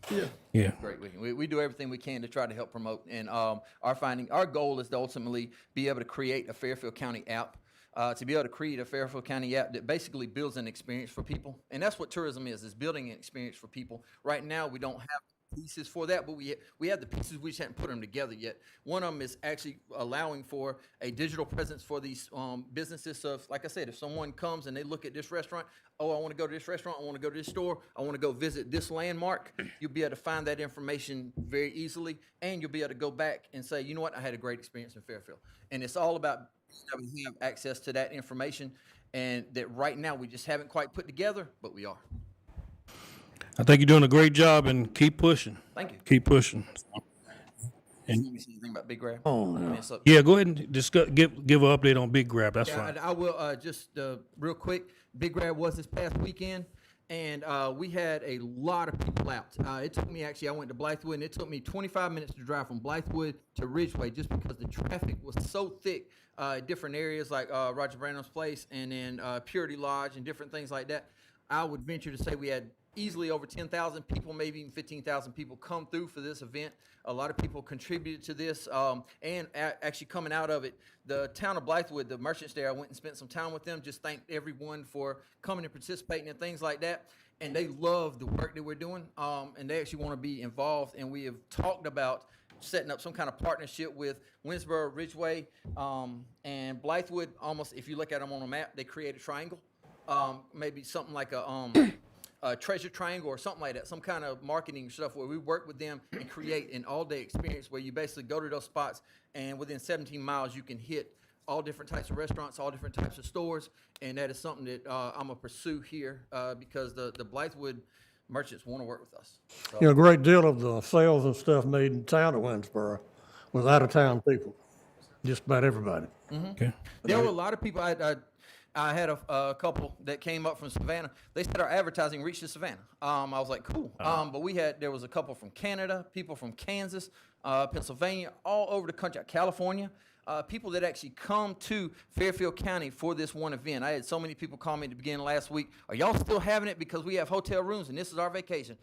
S2: yeah.
S12: Great weekend. We do everything we can to try to help promote. And our goal is to ultimately be able to create a Fairfield County app. To be able to create a Fairfield County app that basically builds an experience for people. And that's what tourism is building an experience for people. Right now, we don't have pieces for that, but we have the pieces, we just haven't put them together yet. One of them is actually allowing for a digital presence for these businesses. So like I said, if someone comes and they look at this restaurant, oh, I want to go to this restaurant, I want to go to this store, I want to go visit this landmark, you'll be able to find that information very easily, and you'll be able to go back and say, you know what, I had a great experience in Fairfield. And it's all about having access to that information, and that right now we just haven't quite put together, but we are.
S2: I think you're doing a great job, and keep pushing.
S12: Thank you.
S2: Keep pushing.
S12: And you see anything about Big Grab?
S2: Yeah, go ahead and discuss, give an update on Big Grab. That's fine.
S12: I will just real quick. Big Grab was this past weekend, and we had a lot of people out. It took me I went to Blythewood, and it took me 25 minutes to drive from Blythewood to Ridgeway just because the traffic was so thick. Different areas like Roger Brandon's place, and then Purity Lodge, and different things like that. I would venture to say we had easily over 10,000 people, maybe even 15,000 people come through for this event. A lot of people contributed to this, and actually coming out of it, the town of Blythewood, the merchants there, I went and spent some time with them, just thanked everyone for coming and participating and things like that. And they love the work that we're doing, and they actually want to be involved. And we have talked about setting up some kind of partnership with Winsboro, Ridgeway, and Blythewood. Almost, if you look at them on a map, they create a triangle, maybe something like a treasure triangle or something like that, some kind of marketing stuff where we work with them and create an all-day experience where you basically go to those spots, and within 17 miles you can hit all different types of restaurants, all different types of stores, and that is something that I'm going to pursue here because the Blythewood merchants want to work with us. So,
S4: A great deal of the sales and stuff made in the town of Winsboro was out-of-town people, just about everybody.
S2: Okay.
S12: there were a lot of people. I had a couple that came up from Savannah. They said our advertising reached to Savannah. I was like, cool. But there was a couple from Canada, people from Kansas, Pennsylvania, all over the country, California. People that actually come to Fairfield County for this one event. I had so many people call me at the beginning of last week. Are y'all still having it because we have hotel rooms and this is our vacation?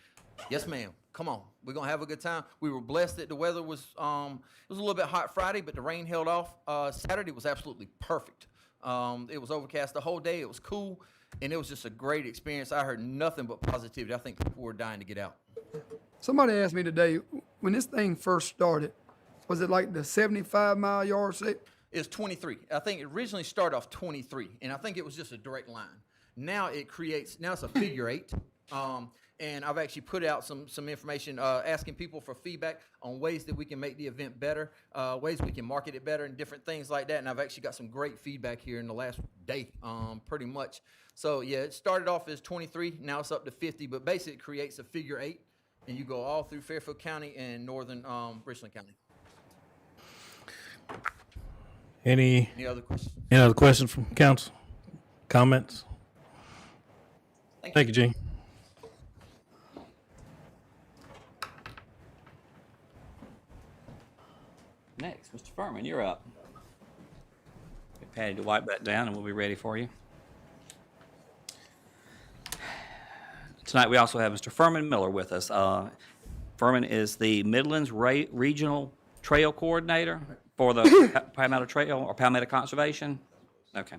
S12: Yes, ma'am. Come on. We're going to have a good time. We were blessed that the weather was, it was a little bit hot Friday, but the rain held off. Saturday was absolutely perfect. It was overcast the whole day. It was cool, and it was just a great experience. I heard nothing but positivity. I think people were dying to get out.
S10: somebody asked me today, when this thing first started, was it like the 75-mile yard say?
S12: It's 23. I think it originally started off 23, and I think it was just a direct line. Now it's a figure eight. And I've actually put out some information asking people for feedback on ways that we can make the event better, ways we can market it better, and different things like that. And I've actually got some great feedback here in the last day, pretty much. So yeah, it started off as 23, now it's up to 50, but basically it creates a figure eight, and you go all through Fairfield County and northern Richland County.
S2: Any
S12: other questions?
S2: Any other questions from council? Comments? Thank you, Gene.
S1: Next, Mr. Furman, you're up. Get Patty to wipe that down and we'll be ready for you. Tonight we also have Mr. Furman Miller with us. Furman is the Midlands Regional Trail Coordinator for the Palmetto Trail or Palmetto Conservation. Okay.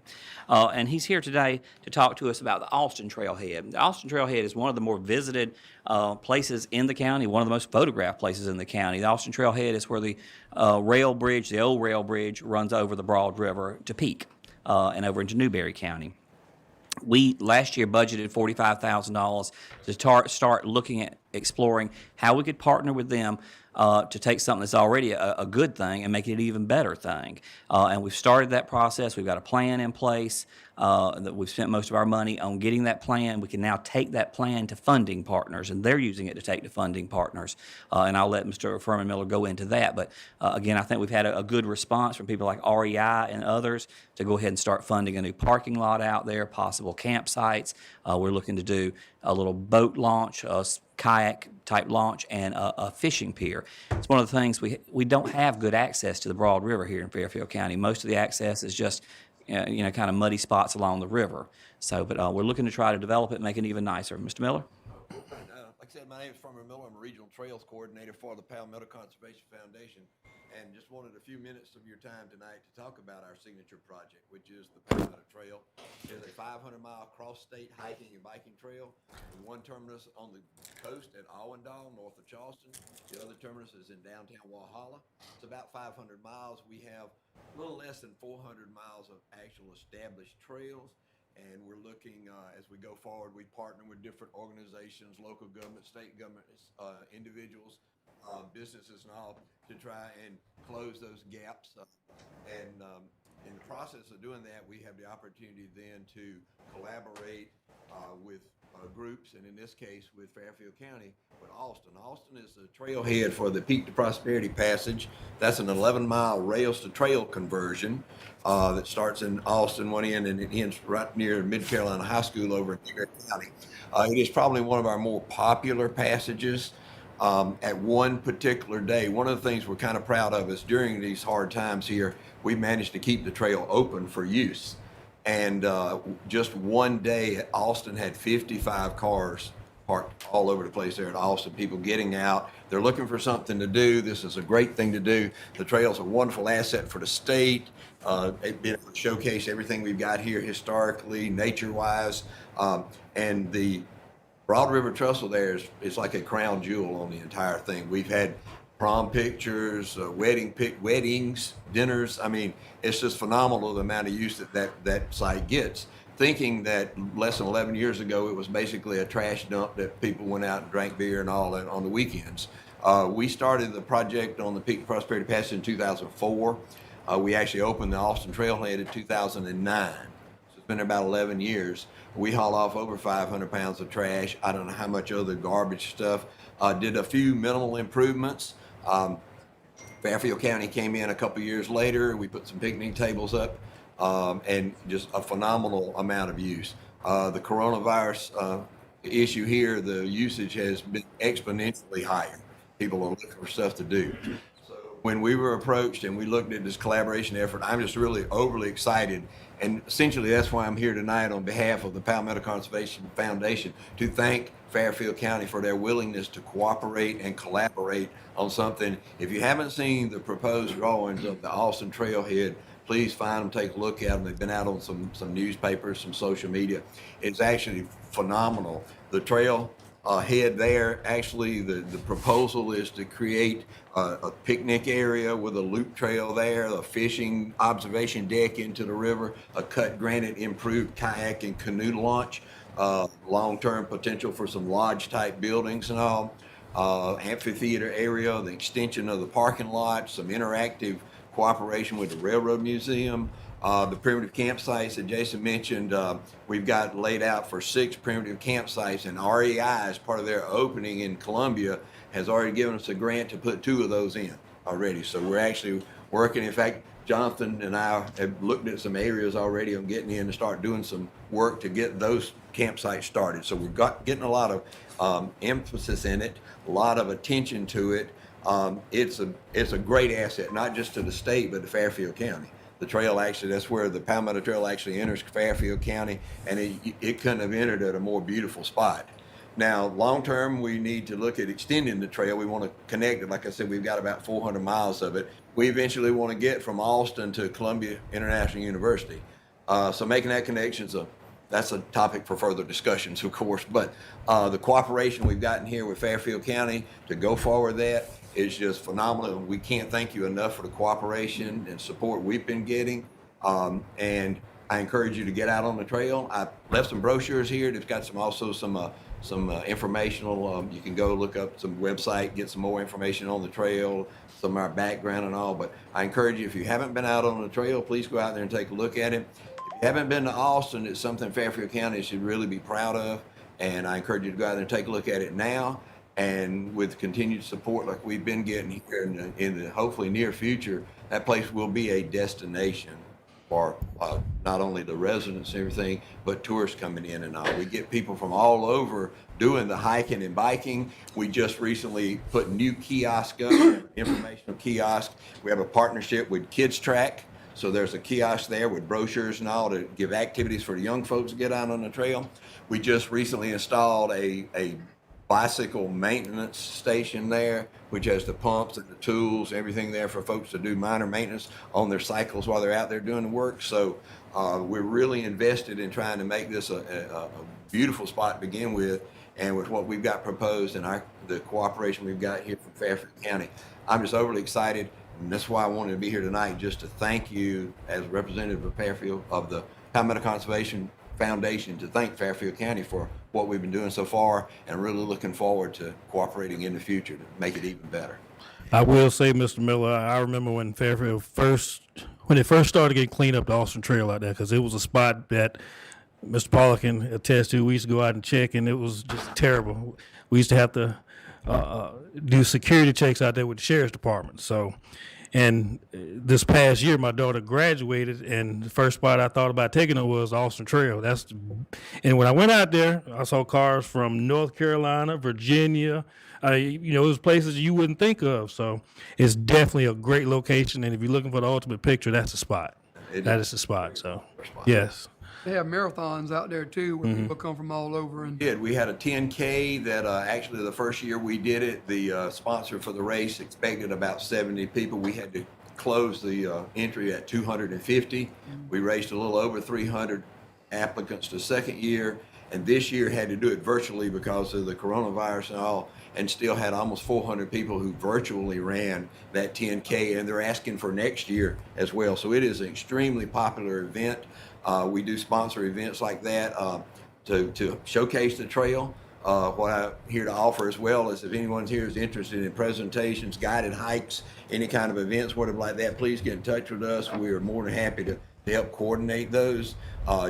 S1: And he's here today to talk to us about the Austin Trailhead. The Austin Trailhead is one of the more visited places in the county, one of the most photographed places in the county. The Austin Trailhead is where the rail bridge, the old rail bridge, runs over the Broad River to Peak and over into Newberry County. We last year budgeted $45,000 to start looking at exploring how we could partner with them to take something that's already a good thing and make it an even better thing. And we've started that process. We've got a plan in place. That we've spent most of our money on getting that plan. We can now take that plan to funding partners, and they're using it to take to funding partners. And I'll let Mr. Furman Miller go into that. But again, I think we've had a good response from people like REI and others to go ahead and start funding a new parking lot out there, possible campsites. We're looking to do a little boat launch, kayak type launch, and a fishing pier. It's one of the things we don't have good access to the Broad River here in Fairfield County. Most of the access is just kind of muddy spots along the river. So, but we're looking to try to develop it and make it even nicer. Mr. Miller?
S13: Like I said, my name is Furman Miller. I'm a Regional Trails Coordinator for the Palmetto Conservation Foundation, and just wanted a few minutes of your time tonight to talk about our signature project, which is the Palmetto Trail. It is a 500-mile cross-state hiking and biking trail. The one terminus on the coast at Allendale, north of Charleston. The other terminus is in downtown Walhalla. It's about 500 miles. We have a little less than 400 miles of actual established trails. And we're looking, as we go forward, we partner with different organizations, local government, state governments, individuals, businesses and all, to try and close those gaps. And in the process of doing that, we have the opportunity then to collaborate with groups, and in this case with Fairfield County, with Austin. Austin is the trailhead for the Peak to Prosperity Passage. That's an 11-mile rails to trail conversion that starts in Austin one end and it ends right near Mid Carolina High School over in Newberry County. It is probably one of our more popular passages. At one particular day, one of the things we're kind of proud of is during these hard times here, we managed to keep the trail open for use. And just one day, Austin had 55 cars parked all over the place there at Austin, people getting out. They're looking for something to do. This is a great thing to do. The trail's a wonderful asset for the state. It's been able to showcase everything we've got here historically, nature-wise. And the Broad River Trestle there is like a crown jewel on the entire thing. We've had prom pictures, weddings, dinners. I mean, it's just phenomenal the amount of use that site gets. Thinking that less than 11 years ago, it was basically a trash dump that people went out and drank beer and all that on the weekends. We started the project on the Peak to Prosperity Passage in 2004. We actually opened the Austin Trailhead in 2009. So it's been about 11 years. We haul off over 500 pounds of trash. I don't know how much other garbage stuff. Did a few minimal improvements. Fairfield County came in a couple years later. We put some picnic tables up and just a phenomenal amount of use. The coronavirus issue here, the usage has been exponentially higher. People are looking for stuff to do. So when we were approached and we looked at this collaboration effort, I'm just really overly excited. And essentially that's why I'm here tonight on behalf of the Palmetto Conservation Foundation to thank Fairfield County for their willingness to cooperate and collaborate on something. If you haven't seen the proposed drawings of the Austin Trailhead, please find them, take a look at them. They've been out on some newspapers, some social media. It's actually phenomenal. The trail head there. Actually, the proposal is to create a picnic area with a loop trail there, a fishing observation deck into the river, a cut granite improved kayak and canoe launch, long-term potential for some lodge-type buildings and all, amphitheater area, the extension of the parking lot, some interactive cooperation with the Railroad Museum, the primitive campsites that Jason mentioned. We've got laid out for 6 primitive campsites, and REI, as part of their opening in Columbia, has already given us a grant to put 2 of those in already. So we're actually working. In fact, Jonathan and I have looked at some areas already on getting in and start doing some work to get those campsites started. So we've getting a lot of emphasis in it, a lot of attention to it. It's a great asset, not just to the state, but to Fairfield County. The trail actually, that's where the Palmetto Trail actually enters Fairfield County, and it couldn't have entered at a more beautiful spot. Now, long term, we need to look at extending the trail. We want to connect it. Like I said, we've got about 400 miles of it. We eventually want to get from Austin to Columbia International University. So making that connection that's a topic for further discussions, of course. But the cooperation we've gotten here with Fairfield County to go forward that is just phenomenal. We can't thank you enough for the cooperation and support we've been getting. And I encourage you to get out on the trail. I left some brochures here. It's got some informational, you can go look up some website, get some more information on the trail, some of our background and all. But I encourage you, if you haven't been out on the trail, please go out there and take a look at it. If you haven't been to Austin, it's something Fairfield County should really be proud of. And I encourage you to go out there and take a look at it now. And with continued support like we've been getting here in the hopefully near future, that place will be a destination for not only the residents and everything, but tourists coming in and all. We get people from all over doing the hiking and biking. We just recently put new kiosk up, informational kiosk. We have a partnership with Kids Track. So there's a kiosk there with brochures and all to give activities for the young folks to get out on the trail. We just recently installed a bicycle maintenance station there, which has the pumps and the tools, everything there for folks to do minor maintenance on their cycles while they're out there doing the work. So we're really invested in trying to make this a beautiful spot to begin with. And with what we've got proposed and the cooperation we've got here from Fairfield County, I'm just overly excited. And that's why I wanted to be here tonight, just to thank you as a representative of Fairfield, of the Palmetto Conservation Foundation, to thank Fairfield County for what we've been doing so far, and really looking forward to cooperating in the future to make it even better.
S2: I will say, Mr. Miller, I remember when Fairfield when it first started getting cleaned up the Austin Trail out there, because it was a spot that Mr. Pollack can attest to. We used to go out and check, and it was just terrible. We used to have to do security checks out there with the sheriff's department. So, and this past year, my daughter graduated, and the first spot I thought about taking her was Austin Trail. And when I went out there, I saw cars from North Carolina, Virginia. It was places you wouldn't think of. So it's definitely a great location. And if you're looking for the ultimate picture, that's the spot. That is the spot. So, yes.
S10: They have marathons out there too, where people come from all over. And
S13: We had a 10K that actually the first year we did it, the sponsor for the race expected about 70 people. We had to close the entry at 250. We raised a little over 300 applicants the second year, and this year had to do it virtually because of the coronavirus and all, and still had almost 400 people who virtually ran that 10K, and they're asking for next year as well. So it is an extremely popular event. We do sponsor events like that to showcase the trail. What I'm here to offer as well is if anyone here is interested in presentations, guided hikes, any kind of events, whatever like that, please get in touch with us. We are more than happy to help coordinate those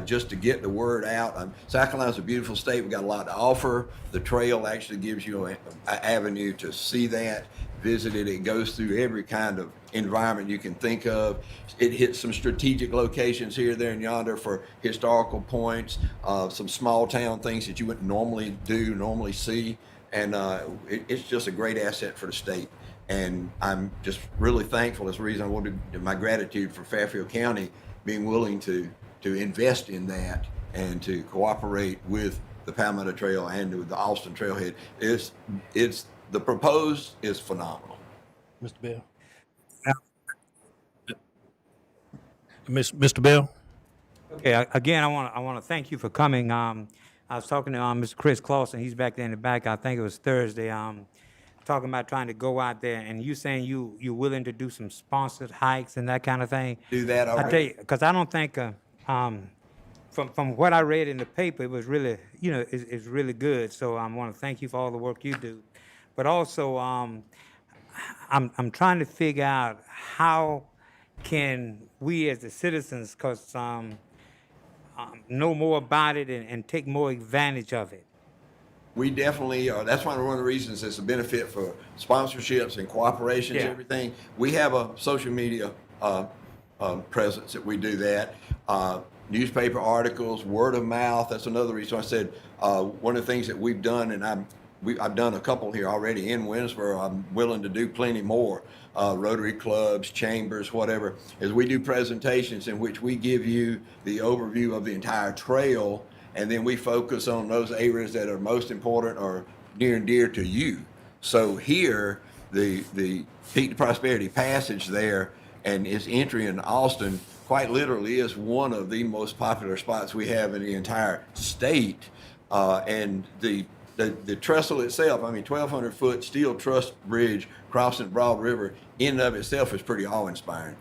S13: just to get the word out. South Carolina's a beautiful state. We've got a lot to offer. The trail actually gives you an avenue to see that, visit it. It goes through every kind of environment you can think of. It hits some strategic locations here, there, and yonder for historical points, some small town things that you wouldn't normally see. And it's just a great asset for the state. And I'm just really thankful. That's the reason I wanted my gratitude for Fairfield County being willing to invest in that and to cooperate with the Palmetto Trail and with the Austin Trailhead. The proposed is phenomenal.
S2: Mr. Bell. Mr. Bell.
S5: Okay, again, I want to thank you for coming. I was talking to Mr. Chris Clausen, he's back there in the back, I think it was Thursday, talking about trying to go out there, and you saying you're willing to do some sponsored hikes and that kind of thing?
S13: Do that
S5: I
S13: already.
S5: tell you, because I don't think, from what I read in the paper, it was really, it's really good. So I want to thank you for all the work you do. But also, I'm trying to figure out how can we as the citizens, because know more about it and take more advantage of it.
S13: We definitely are. That's one of the reasons it's a benefit for sponsorships and cooperations,
S5: Yeah.
S13: everything. We have a social media presence that we do that. Newspaper articles, word of mouth. That's another reason I said one of the things that we've done, and I've done a couple here already in Winsboro. I'm willing to do plenty more. Rotary clubs, chambers, whatever, is we do presentations in which we give you the overview of the entire trail, and then we focus on those areas that are most important or near and dear to you. So here, the Peak to Prosperity Passage there and its entry in Austin quite literally is one of the most popular spots we have in the entire state. And the trestle itself, 1,200 foot steel truss bridge crossing Broad River in and of itself is pretty awe-inspiring.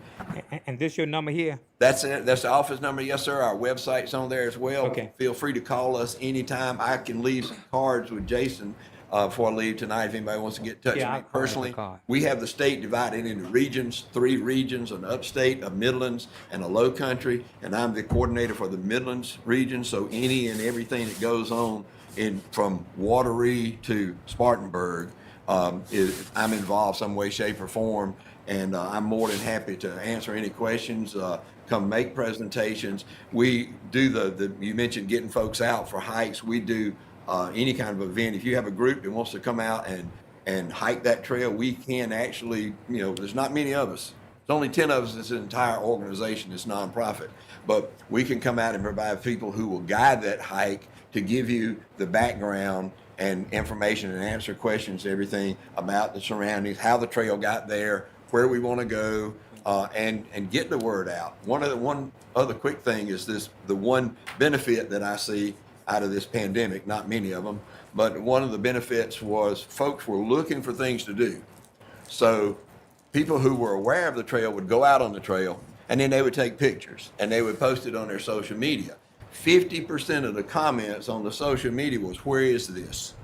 S5: And this your number here?
S13: That's it. That's the office number. Yes, sir. Our website's on there as well.
S5: Okay.
S13: Feel free to call us anytime. I can leave some cards with Jason before I leave tonight if anybody wants to get in touch
S5: Yeah,
S13: with me
S5: I'll
S13: personally.
S5: have a card.
S13: We have the state divided into regions, 3 regions, an upstate, a Midlands, and a low country. And I'm the coordinator for the Midlands region. So any and everything that goes on from Wateree to Spartanburg, I'm involved some way, shape, or form, and I'm more than happy to answer any questions. Come make presentations. We do you mentioned getting folks out for hikes. We do any kind of event. If you have a group that wants to come out and hike that trail, we can actually. There's not many of us. There's only 10 of us. It's an entire organization. It's nonprofit, but we can come out and provide people who will guide that hike to give you the background and information and answer questions, everything about the surroundings, how the trail got there, where we want to go, and get the word out. One other quick thing is the one benefit that I see out of this pandemic, not many of them, but one of the benefits was folks were looking for things to do. So people who were aware of the trail would go out on the trail, and then they would take pictures, and they would post it on their social media. 50% of the comments on the social media was, "Where is this?"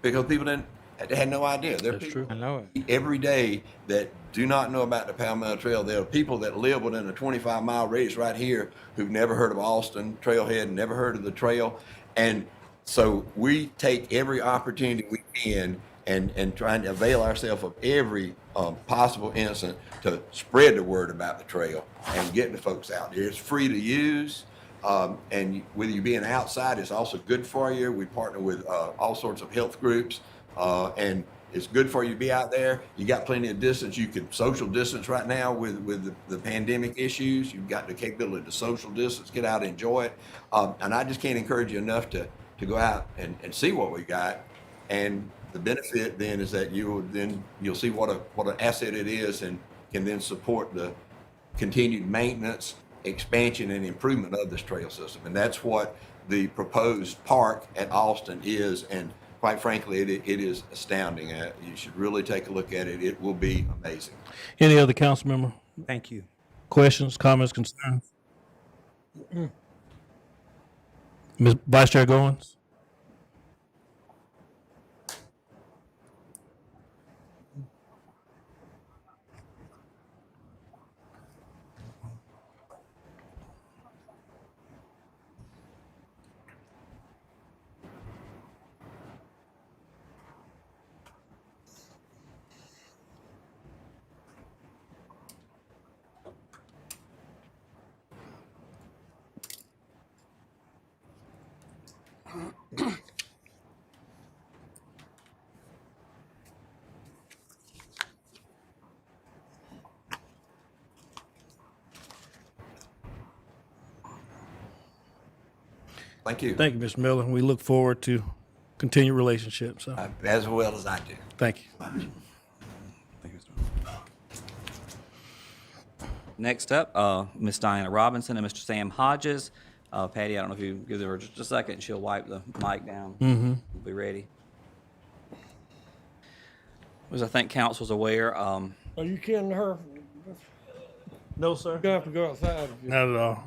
S13: Because people had no idea. There are people
S5: I know it.
S13: every day that do not know about the Palmetto Trail. There are people that live within a 25-mile radius right here who've never heard of Austin Trailhead, never heard of the trail. And so we take every opportunity we can and trying to avail ourselves of every possible instant to spread the word about the trail and get the folks out there. It's free to use. And with you being outside, it's also good for you. We partner with all sorts of health groups, and it's good for you to be out there. You got plenty of distance. You can social distance right now with the pandemic issues. You've got the capability to social distance, get out and enjoy it. And I just can't encourage you enough to go out and see what we got. And the benefit then is that you'll see what an asset it is and can then support the continued maintenance, expansion, and improvement of this trail system. And that's what the proposed park at Austin is. And quite frankly, it is astounding. You should really take a look at it. It will be amazing.
S2: Any other council member?
S5: Thank you.
S2: Questions, comments, concerns? Ms. Vice Chair Goins?
S13: Thank you.
S2: Thank you, Mr. Miller. We look forward to continued relationship. So,
S13: As well as I do.
S2: thank you.
S1: Next up, Ms. Diana Robinson and Mr. Sam Hodges Patty, I don't know if you give her just a second, she'll wipe the mic down. We'll be ready. As I think council's aware,
S4: Are you kidding her?
S2: No, sir.
S4: You're gonna have to go outside. if you-
S2: Not at all.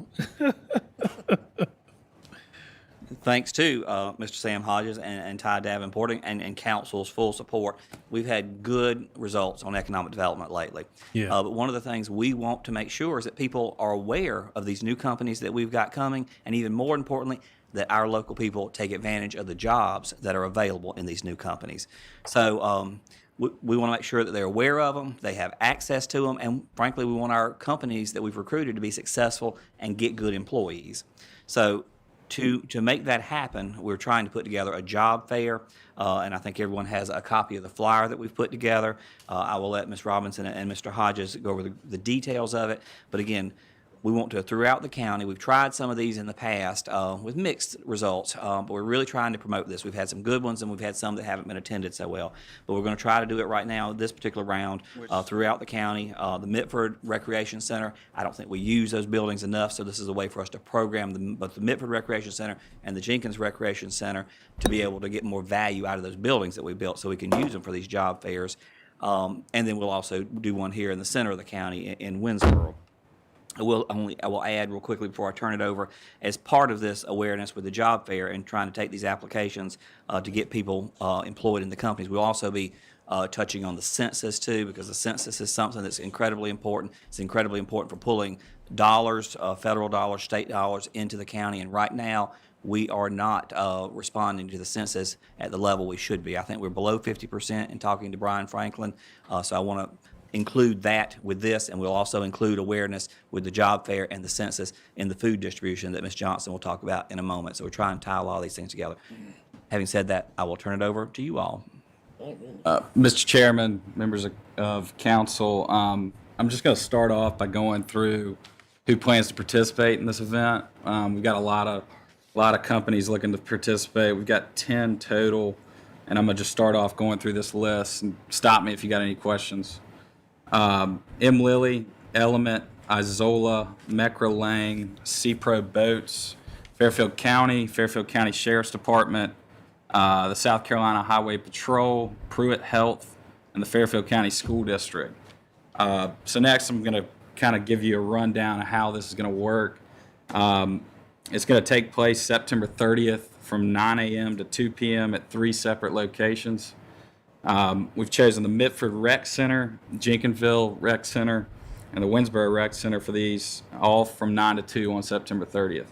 S1: thanks to Mr. Sam Hodges and Ty Davenport and council's full support, we've had good results on economic development lately.
S2: Yeah.
S1: But one of the things we want to make sure is that people are aware of these new companies that we've got coming, and even more importantly, that our local people take advantage of the jobs that are available in these new companies. So we want to make sure that they're aware of them, they have access to them, and frankly, we want our companies that we've recruited to be successful and get good employees. So to make that happen, we're trying to put together a job fair, and I think everyone has a copy of the flyer that we've put together. I will let Ms. Robinson and Mr. Hodges go over the details of it, but again, we want to, throughout the county, we've tried some of these in the past with mixed results, but we're really trying to promote this. We've had some good ones and we've had some that haven't been attended so well. But we're going to try to do it right now, this particular round, throughout the county. The Mitford Recreation Center, I don't think we use those buildings enough, so this is a way for us to program both the Mitford Recreation Center and the Jenkins Recreation Center to be able to get more value out of those buildings that we built so we can use them for these job fairs. And then we'll also do one here in the center of the county in Winsboro. I will add real quickly before I turn it over, as part of this awareness with the job fair and trying to take these applications to get people employed in the companies, we'll also be touching on the census too, because the census is something that's incredibly important. It's incredibly important for pulling dollars, federal dollars, state dollars into the county, and right now we are not responding to the census at the level we should be. I think we're below 50% in talking to Brian Franklin, so I want to include that with this, and we'll also include awareness with the job fair and the census in the food distribution that Ms. Johnson will talk about in a moment. So we're trying to tie all these things together. Having said that, I will turn it over to you all.
S14: Mr. Chairman, members of council, I'm just going to start off by going through who plans to participate in this event. We've got a lot of companies looking to participate. We've got 10 total, and I'm going to just start off going through this list and stop me if you got any questions. M. Lilly, Element, Isola, Mecra Lang, Pro Boats, Fairfield County Sheriff's Department, the South Carolina Highway Patrol, Pruitt Health, and the Fairfield County School District. So next I'm going to kind of give you a rundown of how this is going to work. It's going to take place September 30th from 9 a.m. to 2 p.m. at 3 separate locations. We've chosen the Mitford Rec Center, Jenkinsville Rec Center, and the Winsboro Rec Center for these, all from 9 to 2 on September 30th.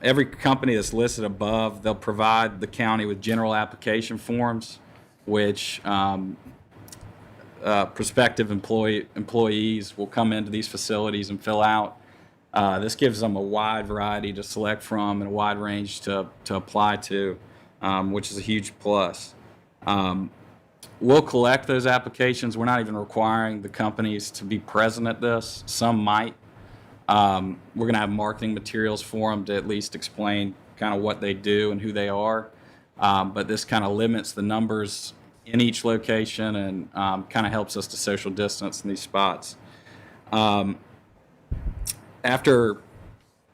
S14: Every company that's listed above, they'll provide the county with general application forms, which prospective employees will come into these facilities and fill out. This gives them a wide variety to select from and a wide range to apply to, which is a huge plus. We'll collect those applications. We're not even requiring the companies to be present at this. Some might. We're going to have marketing materials for them to at least explain kind of what they do and who they are. But this kind of limits the numbers in each location and kind of helps us to social distance in these spots. After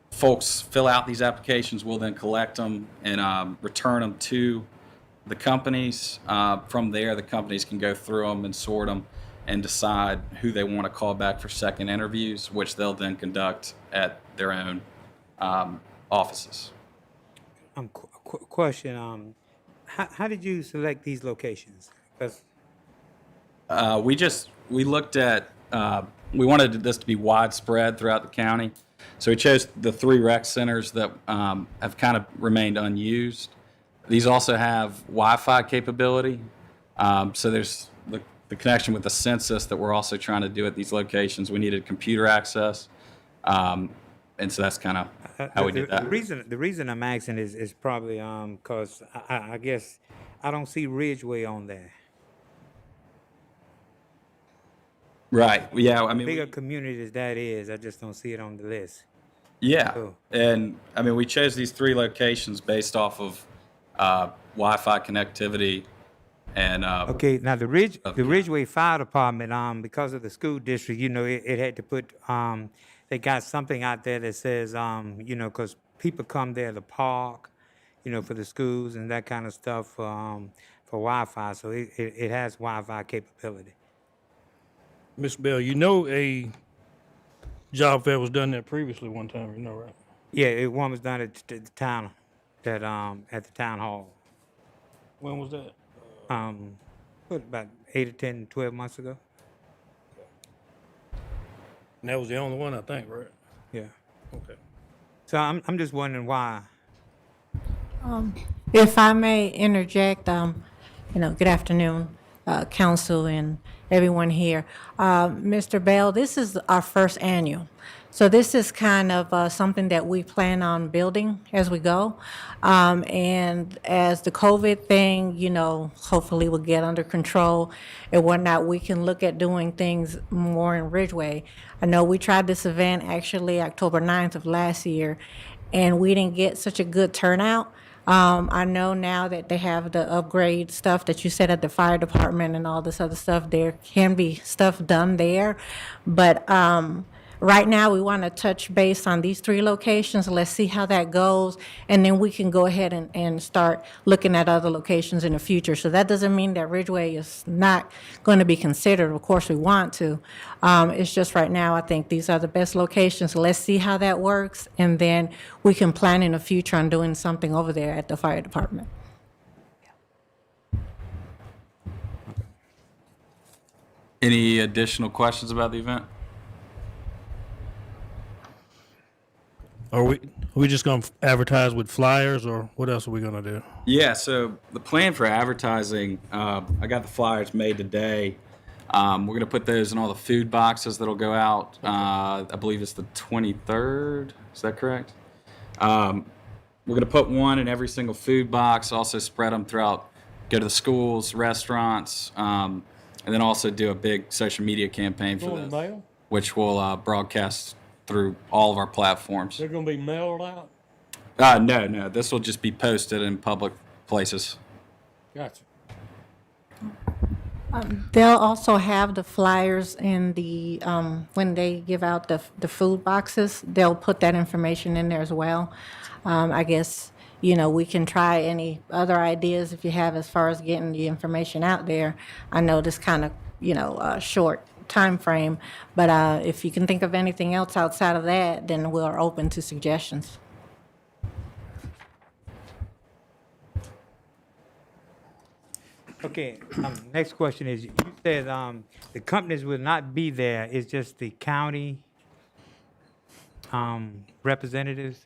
S14: folks fill out these applications, we'll then collect them and return them to the companies. From there, the companies can go through them and sort them and decide who they want to call back for second interviews, which they'll then conduct at their own offices.
S5: Question, how did you select these locations? 'Cause
S14: We looked at, we wanted this to be widespread throughout the county. So we chose the 3 rec centers that have kind of remained unused. These also have Wi-Fi capability. So there's the connection with the census that we're also trying to do at these locations. We needed computer access. And so that's kind of how we did that.
S5: The reason I'm asking is probably because I guess I don't see Ridgeway on there.
S14: Right. Yeah. I mean,
S5: Bigger community as that is, I just don't see it on the list.
S14: yeah.
S5: Oh.
S14: And I mean, we chose these 3 locations based off of Wi-Fi connectivity and
S5: Okay, now the Ridgeway Fire Department, because of the school district, it had to put they got something out there that says, you know, because people come there to park, you know, for the schools and that kind of stuff for Wi-Fi. So it has Wi-Fi capability.
S2: Mr. Bell, you know a job fair was done there previously one time, you know, right?
S5: Yeah, one was done at the town, at the town hall.
S2: When was that?
S5: What, about 8 or 10, 12 months ago?
S2: And that was the only one, I think, right?
S5: Yeah.
S2: Okay.
S5: So I'm just wondering why.
S15: If I may interject, good afternoon, council and everyone here. Mr. Bell, this is our first annual. So this is kind of something that we plan on building as we go. And as the COVID thing, hopefully will get under control and whatnot, we can look at doing things more in Ridgeway. I know we tried this event actually October 9th of last year, and we didn't get such a good turnout. I know now that they have the upgrade stuff that you said at the fire department and all this other stuff. There can be stuff done there. But right now, we want to touch base on these 3 locations. Let's see how that goes. And then we can go ahead and start looking at other locations in the future. So that doesn't mean that Ridgeway is not going to be considered. Of course, we want to. It's just right now, I think these are the best locations. Let's see how that works. And then we can plan in the future on doing something over there at the fire department.
S14: Any additional questions about the event?
S2: Are we just going to advertise with flyers, or what else are we going to do?
S14: Yeah, so the plan for advertising, I got the flyers made today. We're going to put those in all the food boxes that'll go out. I believe it's the 23rd. Is that correct? We're going to put one in every single food box, also spread them throughout, go to the schools, restaurants, and then also do a big social media campaign for this, which will broadcast through all of our platforms.
S4: They're gonna be mailed out?
S14: No. This will just be posted in public places.
S4: Gotcha.
S15: They'll also have the flyers in the, when they give out the food boxes, they'll put that information in there as well. I guess, we can try any other ideas if you have as far as getting the information out there. I know this kind of, short time frame, but if you can think of anything else outside of that, then we're open to suggestions.
S5: Okay, next question is, you said the companies will not be there, it's just the county representatives?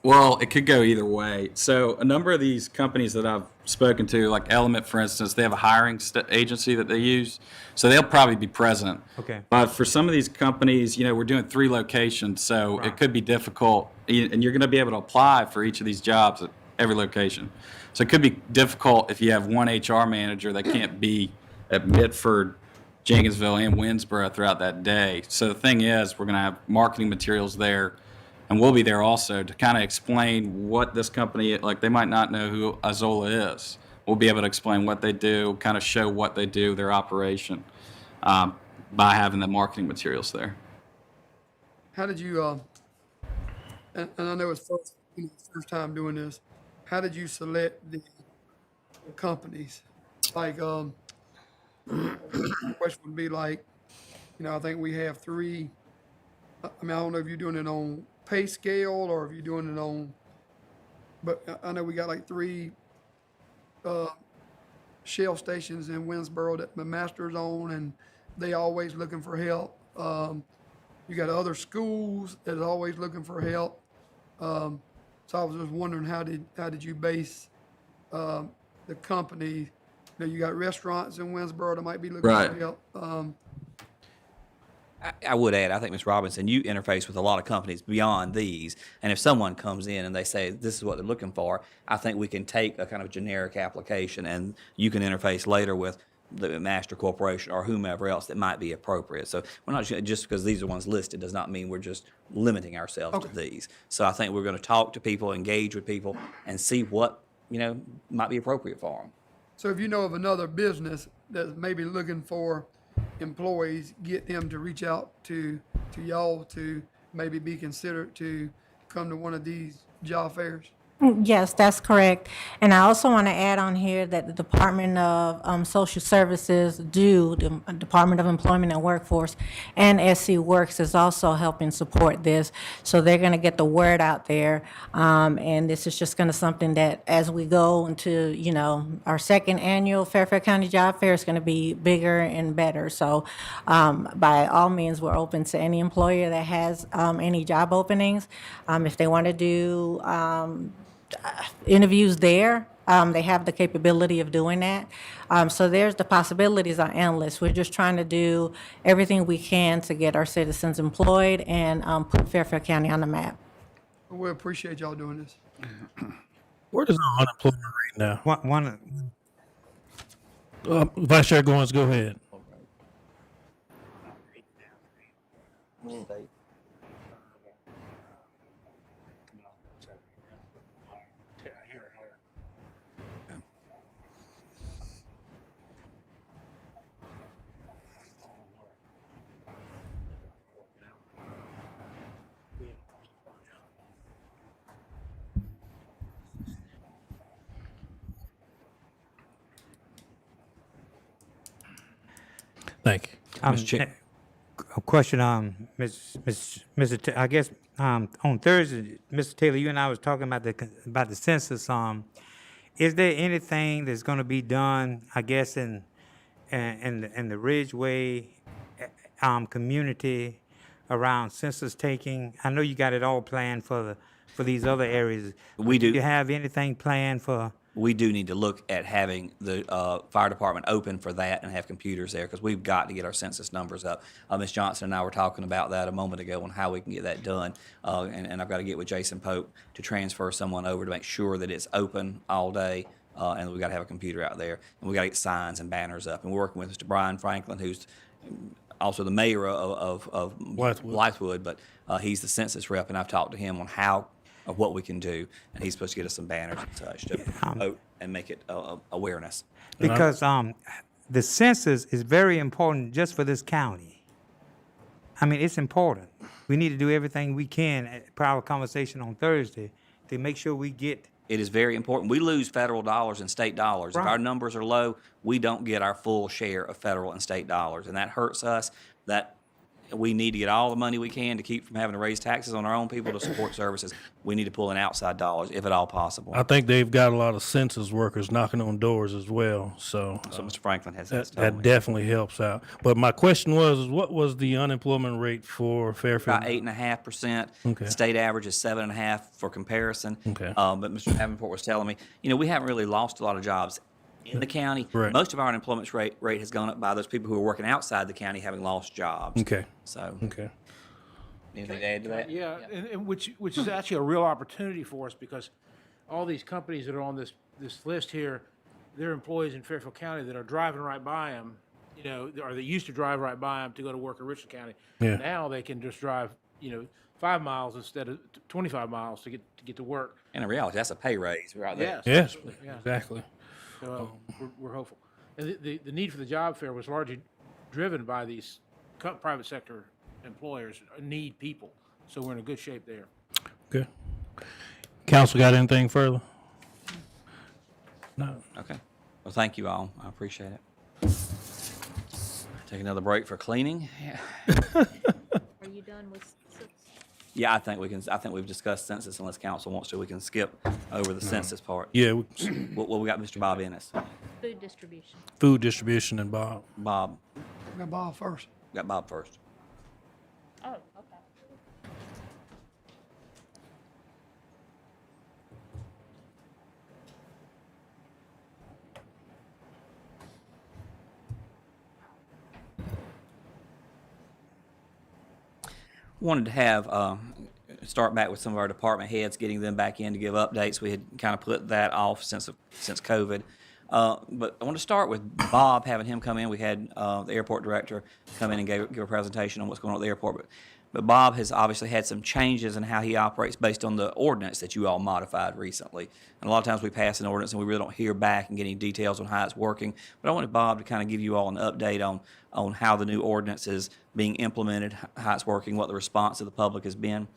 S14: Well, it could go either way. So a number of these companies that I've spoken to, like Element, for instance, they have a hiring agency that they use. So they'll probably be present.
S5: Okay.
S14: But for some of these companies, we're doing 3 locations, so it could be difficult. And you're going to be able to apply for each of these jobs at every location. So it could be difficult if you have one HR manager that can't be at Mitford, Jenkinsville, and Winsboro throughout that day. So the thing is, we're going to have marketing materials there. And we'll be there also to kind of explain what this company, like they might not know who Azola is. We'll be able to explain what they do, kind of show what they do, their operation, by having the marketing materials there.
S10: How did you, and I know it's first time doing this, how did you select the companies? Like, the question would be like, I think we have 3, I don't know if you're doing it on pay scale or if you're doing it on, but I know we got like 3 Shell stations in Winsboro that my master's on, and they always looking for help. You got other schools that are always looking for help. So I was just wondering, how did you base the company? You got restaurants in Winsboro that might be looking for help.
S1: I would add, I think, Ms. Robinson, you interface with a lot of companies beyond these, and if someone comes in and they say this is what they're looking for, I think we can take a kind of generic application and you can interface later with the master corporation or whomever else that might be appropriate. So we're not just because these are ones listed does not mean we're just limiting ourselves to these. So I think we're going to talk to people, engage with people, and see what might be appropriate for them.
S10: So if you know of another business that's maybe looking for employees, get them to reach out to y'all to maybe be considered to come to one of these job fairs?
S15: Yes, that's correct. And I also want to add on here that the Department of Social Services the Department of Employment and Workforce, and SC Works is also helping support this. So they're going to get the word out there. And this is just going to something that as we go into, our second annual Fairfield County Job Fair is going to be bigger and better. So by all means, we're open to any employer that has any job openings. If they want to do interviews there. They have the capability of doing that. So the possibilities are endless. We're just trying to do everything we can to get our citizens employed and put Fairfield County on the map.
S10: We appreciate y'all doing this.
S2: Where does our unemployment rate now?
S5: One
S2: Vice Chair Goins, go ahead. Thank you.
S1: Mr. Chair.
S5: A question, Mr. I guess on Thursday, Mr. Taylor, you and I was talking about the census. Is there anything that's going to be done, I guess, in the Ridgeway community around census taking? I know you got it all planned for these other areas.
S1: We do.
S5: Do you have anything planned for?
S1: We do need to look at having the fire department open for that and have computers there, because we've got to get our census numbers up. Ms. Johnson and I were talking about that a moment ago on how we can get that done. And I've got to get with Jason Pope to transfer someone over to make sure that it's open all day. And we've got to have a computer out there. And we've got to get signs and banners up. And we're working with Mr. Brian Franklin, who's also the mayor of Blythewood, but he's the census rep. And I've talked to him on of what we can do, and he's supposed to get us some banners and such to promote and make it awareness.
S5: Because the census is very important just for this county. I mean, it's important. We need to do everything we can, per our conversation on Thursday, to make sure we get.
S1: It is very important. We lose federal dollars and state dollars. If
S5: Right.
S1: our numbers are low, we don't get our full share of federal and state dollars, and that hurts us. That we need to get all the money we can to keep from having to raise taxes on our own people to support services. We need to pull in outside dollars, if at all possible.
S2: I think they've got a lot of census workers knocking on doors as well, so.
S1: So Mr. Franklin has
S2: That definitely helps out. But my question was, what was the unemployment rate for Fairfield?
S1: About 8.5%.
S2: Okay.
S1: The state average is 7.5% for comparison.
S2: Okay.
S1: But Mr. Davenport was telling me, we haven't really lost a lot of jobs in the county.
S2: Right.
S1: Most of our unemployment rate has gone up by those people who are working outside the county having lost jobs.
S2: Okay.
S1: So,
S2: Okay.
S1: anything to add to that?
S16: Yeah, and which is actually a real opportunity for us, because all these companies that are on this list here, they're employees in Fairfield County that are driving right by them, or they used to drive right by them to go to work in Richland County.
S2: Yeah.
S16: Now they can just drive, 5 miles instead of 25 miles to get to work.
S1: And in reality, that's a pay raise right there.
S2: Yes,
S16: Yeah.
S2: exactly.
S16: So we're hopeful. And the need for the job fair was largely driven by these private sector employers need people. So we're in a good shape there.
S2: Okay. Council got anything further? No.
S1: Okay. Well, thank you all. I appreciate it. Take another break for cleaning. Yeah.
S3: Are you done with census?
S1: Yeah, I think we've discussed census. Unless council wants to, we can skip over the census part.
S2: Yeah,
S1: What we got, Mr. Bob Ennis.
S3: Food distribution.
S2: food distribution and Bob.
S1: Bob.
S10: We got Bob first.
S1: Got Bob first.
S3: Oh, okay.
S1: Wanted to have, start back with some of our department heads, getting them back in to give updates. We had kind of put that off since COVID. But I want to start with Bob, having him come in. We had the airport director come in and give a presentation on what's going on at the airport. But Bob has obviously had some changes in how he operates based on the ordinance that you all modified recently. And a lot of times we pass an ordinance and we really don't hear back and get any details on how it's working. But I wanted Bob to kind of give you all an update on how the new ordinance is being implemented, how it's working, what the response of the public has been.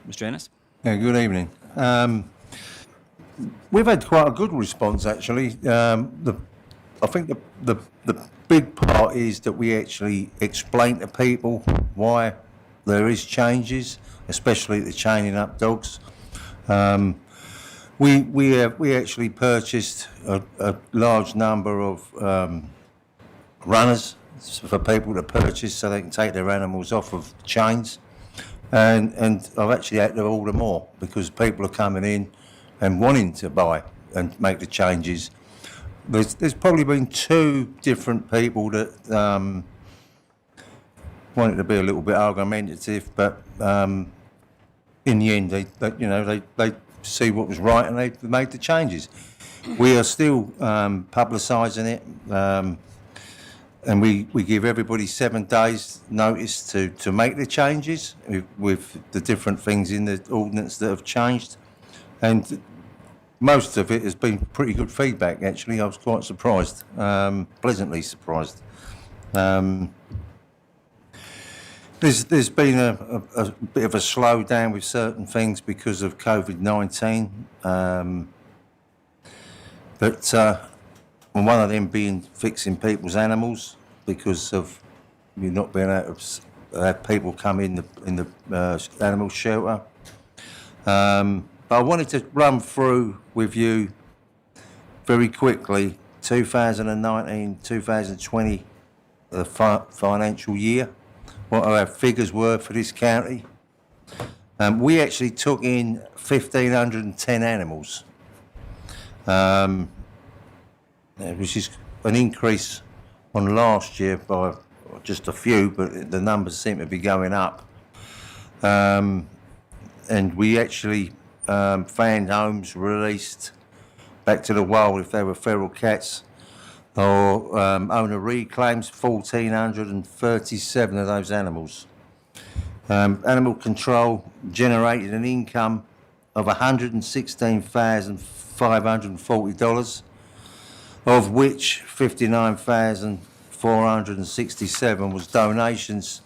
S1: Mr. Ennis?
S17: Yeah, good evening. We've had quite a good response, actually. I think the big part is that we actually explain to people why there is changes, especially the chaining up dogs. We actually purchased a large number of runners for people to purchase so they can take their animals off of chains. And I've actually had to order more because people are coming in and wanting to buy and make the changes. There's probably been 2 different people that wanted to be a little bit argumentative, but in the end, they see what was right and they made the changes. We are still publicising it, and we give everybody 7 days notice to make the changes with the different things in the ordinance that have changed. And most of it has been pretty good feedback, actually. I was quite surprised, pleasantly surprised. There's been a bit of a slowdown with certain things because of COVID-19, but one of them being fixing people's animals because of you not being able to have people come in the animal shelter. But I wanted to run through with you very quickly 2019-2020 financial year, what our figures were for this county. We actually took in 1,510 animals, which is an increase on last year by just a few, but the numbers seem to be going up. And we actually found homes released back to the wild if they were feral cats, or owner reclaims 1,437 of those animals. Animal control generated an income of $116,540, of which $59,467 was donations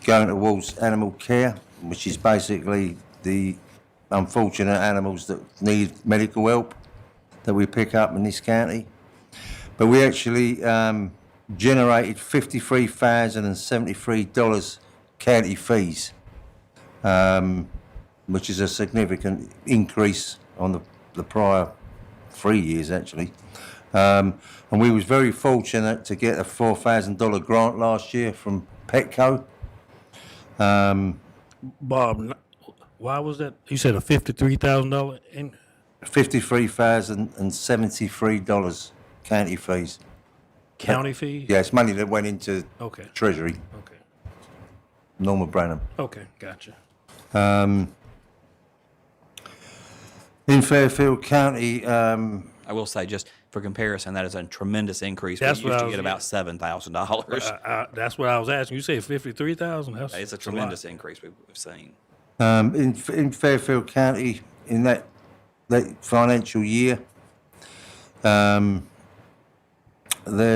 S17: going towards animal care, which is basically the unfortunate animals that need medical help that we pick up in this county. But we actually generated $53,073 county fees, which is a significant increase on the prior 3 years, actually. And we was very fortunate to get a $4,000 grant last year from Petco.
S2: Bob, why was that? You said a $53,000 in?
S17: $53,073 county fees.
S2: County fees?
S17: Yeah, it's money that went into Treasury.
S2: Okay.
S17: Norma Branham.
S2: Okay, gotcha.
S17: In Fairfield County,
S1: I will say, just for comparison, that is a tremendous increase.
S2: That's
S1: We
S2: what
S1: used
S2: I
S1: to get
S2: was-
S1: about $7,000.
S2: That's what I was asking. You said 53,000?
S1: It's a tremendous increase we've seen.
S17: in Fairfield County in that financial year, there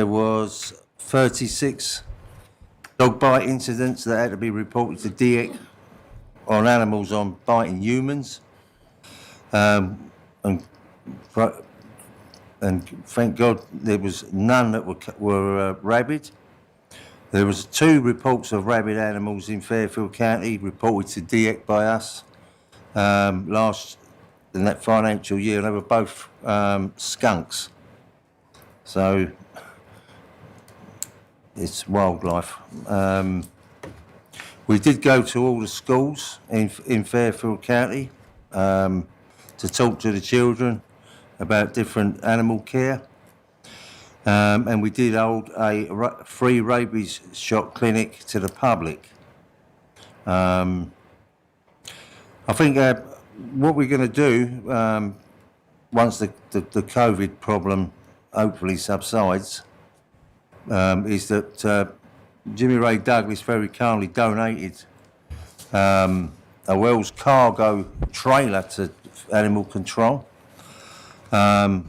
S17: was 36 dog bite incidents that had to be reported to DEC on animals on biting humans, and thank God there was none that were rabid. There was 2 reports of rabid animals in Fairfield County reported to DEC by us in that financial year. They were both skunks. So it's wildlife. We did go to all the schools in Fairfield County to talk to the children about different animal care. And we did hold a free rabies shot clinic to the public. I think what we're going to do once the COVID problem hopefully subsides, is that Jimmy Ray Douglas very kindly donated a Wells cargo trailer to animal control,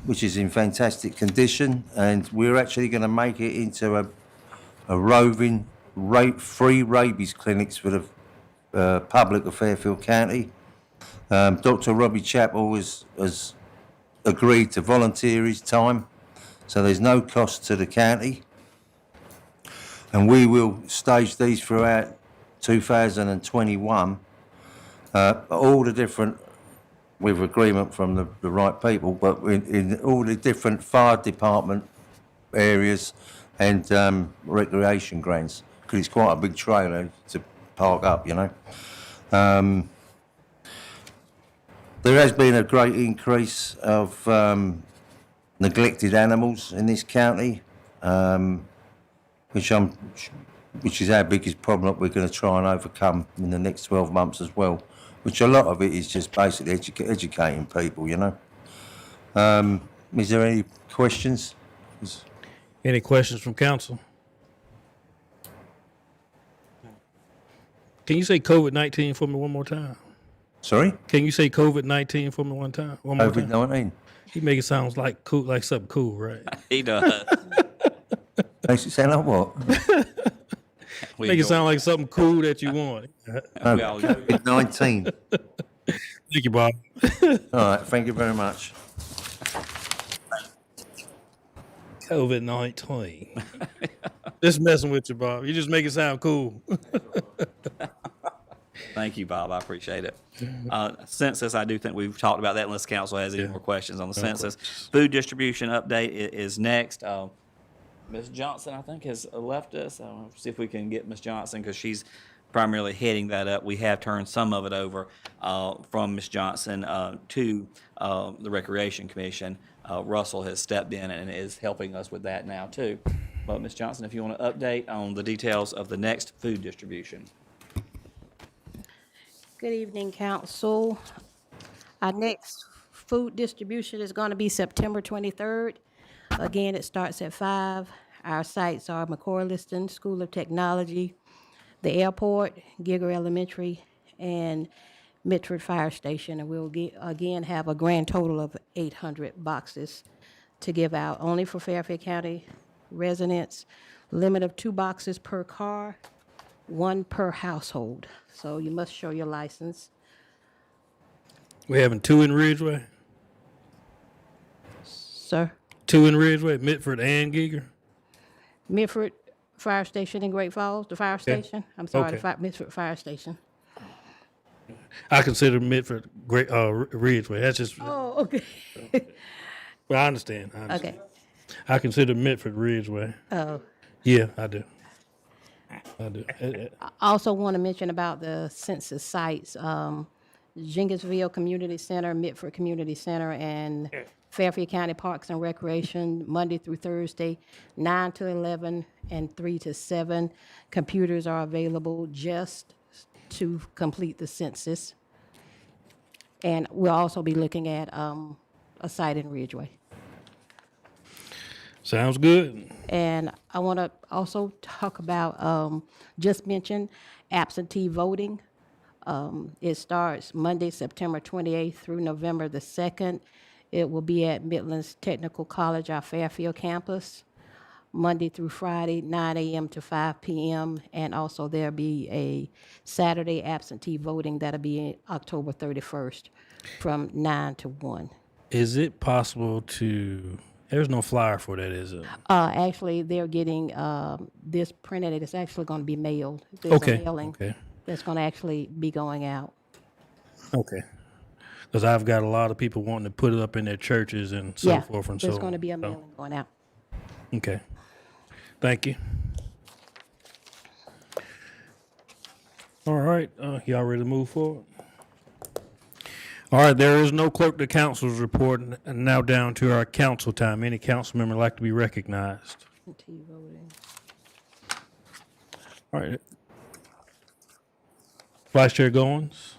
S17: which is in fantastic condition, and we're actually going to make it into a roving free rabies clinics for the public of Fairfield County. Dr. Robbie Chappell has agreed to volunteer his time, so there's no cost to the county. And we will stage these throughout 2021, all the different, with agreement from the right people, but in all the different fire department areas and recreation grounds, because it's quite a big trailer to park up, you know. There has been a great increase of neglected animals in this county, which is our biggest problem that we're going to try and overcome in the next 12 months as well, which a lot of it is just basically educating people, you know. Is there any questions?
S2: Any questions from council? Can you say COVID-19 for me one more time?
S17: Sorry?
S2: Can you say COVID-19 for me one more time?
S17: COVID-19?
S2: He make it sound like cool, like something cool, right?
S1: He does.
S17: Makes it sound like what?
S2: Make it sound like something cool that you want.
S17: No, COVID-19.
S2: Thank you, Bob.
S17: All right, thank you very much.
S2: COVID-19. Just messing with you, Bob. You just make it sound cool.
S1: Thank you, Bob. I appreciate it. Census, I do think we've talked about that unless council has any more questions on the census. Food distribution update is next. Ms. Johnson, I think, has left us. I'll see if we can get Ms. Johnson because she's primarily heading that up. We have turned some of it over from Ms. Johnson to the Recreation Commission. Russell has stepped in and is helping us with that now, too. But Ms. Johnson, if you want to update on the details of the next food distribution.
S18: Good evening, council. Our next food distribution is going to be September 23rd. Again, it starts at 5. Our sites are McCoy-Liston School of Technology, the airport, Giger Elementary, and Mitford Fire Station. And we'll again have a grand total of 800 boxes to give out, only for Fairfield County residents. Limit of 2 boxes per car, 1 per household. So you must show your license.
S2: We're having 2 in Ridgeway?
S18: Sir?
S2: 2 in Ridgeway, Mitford and Giger?
S18: Mitford Fire Station in Great Falls, the fire station. I'm sorry,
S2: Okay.
S18: the Mitford Fire Station.
S2: I consider Mitford Ridgeway. That's just,
S18: Oh, okay.
S2: well, I understand.
S18: Okay.
S2: I consider Mitford Ridgeway.
S18: Oh.
S2: Yeah, I do. I do.
S18: I also want to mention about the census sites, Jenkinsville Community Center, Mitford Community Center, and Fairfield County Parks and Recreation, Monday through Thursday, 9 to 11 and 3 to 7. Computers are available just to complete the census. And we'll also be looking at a site in Ridgeway.
S2: Sounds good.
S18: And I want to also talk about, just mention absentee voting. It starts Monday, September 28th through November the 2nd. It will be at Midlands Technical College, our Fairfield campus, Monday through Friday, 9 a.m. to 5 p.m. And also there'll be a Saturday absentee voting that'll be October 31st from 9 to 1.
S2: Is it possible to, there's no flyer for that, is it?
S18: Actually, they're getting this printed. It's actually going to be mailed. There's
S2: Okay,
S18: a mailing
S2: okay.
S18: that's going to actually be going out.
S2: Okay. Because I've got a lot of people wanting to put it up in their churches and so forth and so on.
S18: There's going to be a mailing going out.
S2: Okay. Thank you. All right. Y'all ready to move forward? All right. There is no clerk to council's report. And now down to our council time. Any council member like to be recognized?
S18: Absentee voting.
S2: All right. Vice Chair Goins?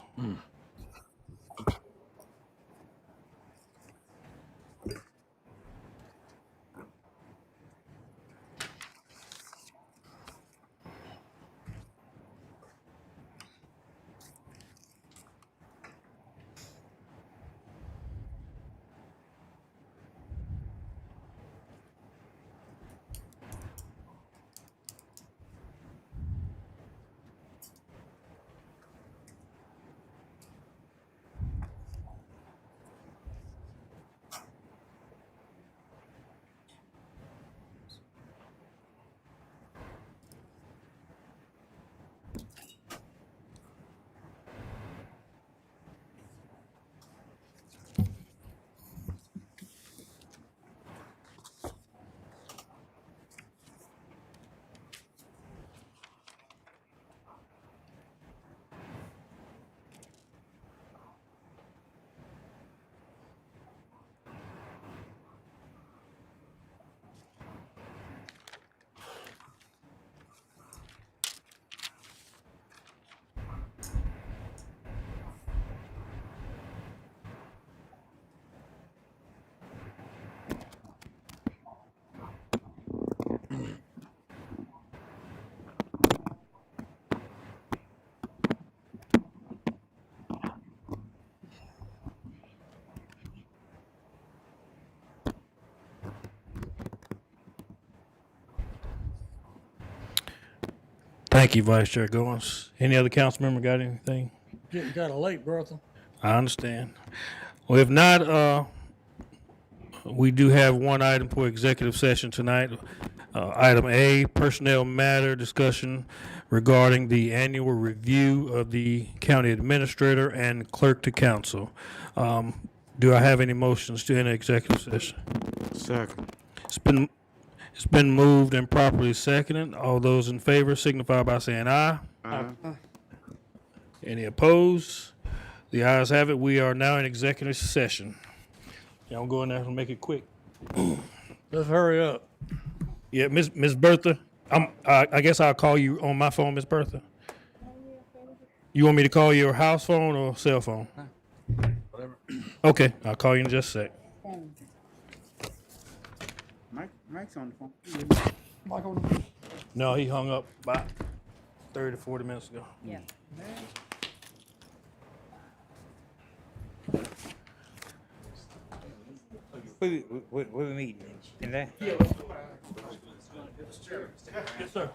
S2: Thank you, Vice Chair Goins. Any other council member got anything?
S4: Getting kind of late, brother.
S2: I understand. Well, if not, we do have one item for executive session tonight. Item A, personnel matter discussion regarding the annual review of the county administrator and clerk to council. Do I have any motions to enter executive session?
S6: Second.
S2: It's been moved and properly seconded. All those in favor signify by saying aye. Any opposed? The ayes have it. We are now in executive session. Y'all go in there and make it quick.
S4: Let's hurry up.
S2: Yeah, Miss Bertha, I guess I'll call you on my phone, Miss Bertha. You want me to call your house phone or cell phone?
S4: Whatever.
S2: Okay, I'll call you in just a sec.
S6: Mike's on the phone.
S2: No, he hung up about 30 to 40 minutes ago.
S3: Yeah.
S5: Where we meeting? In there?
S2: Yes, sir.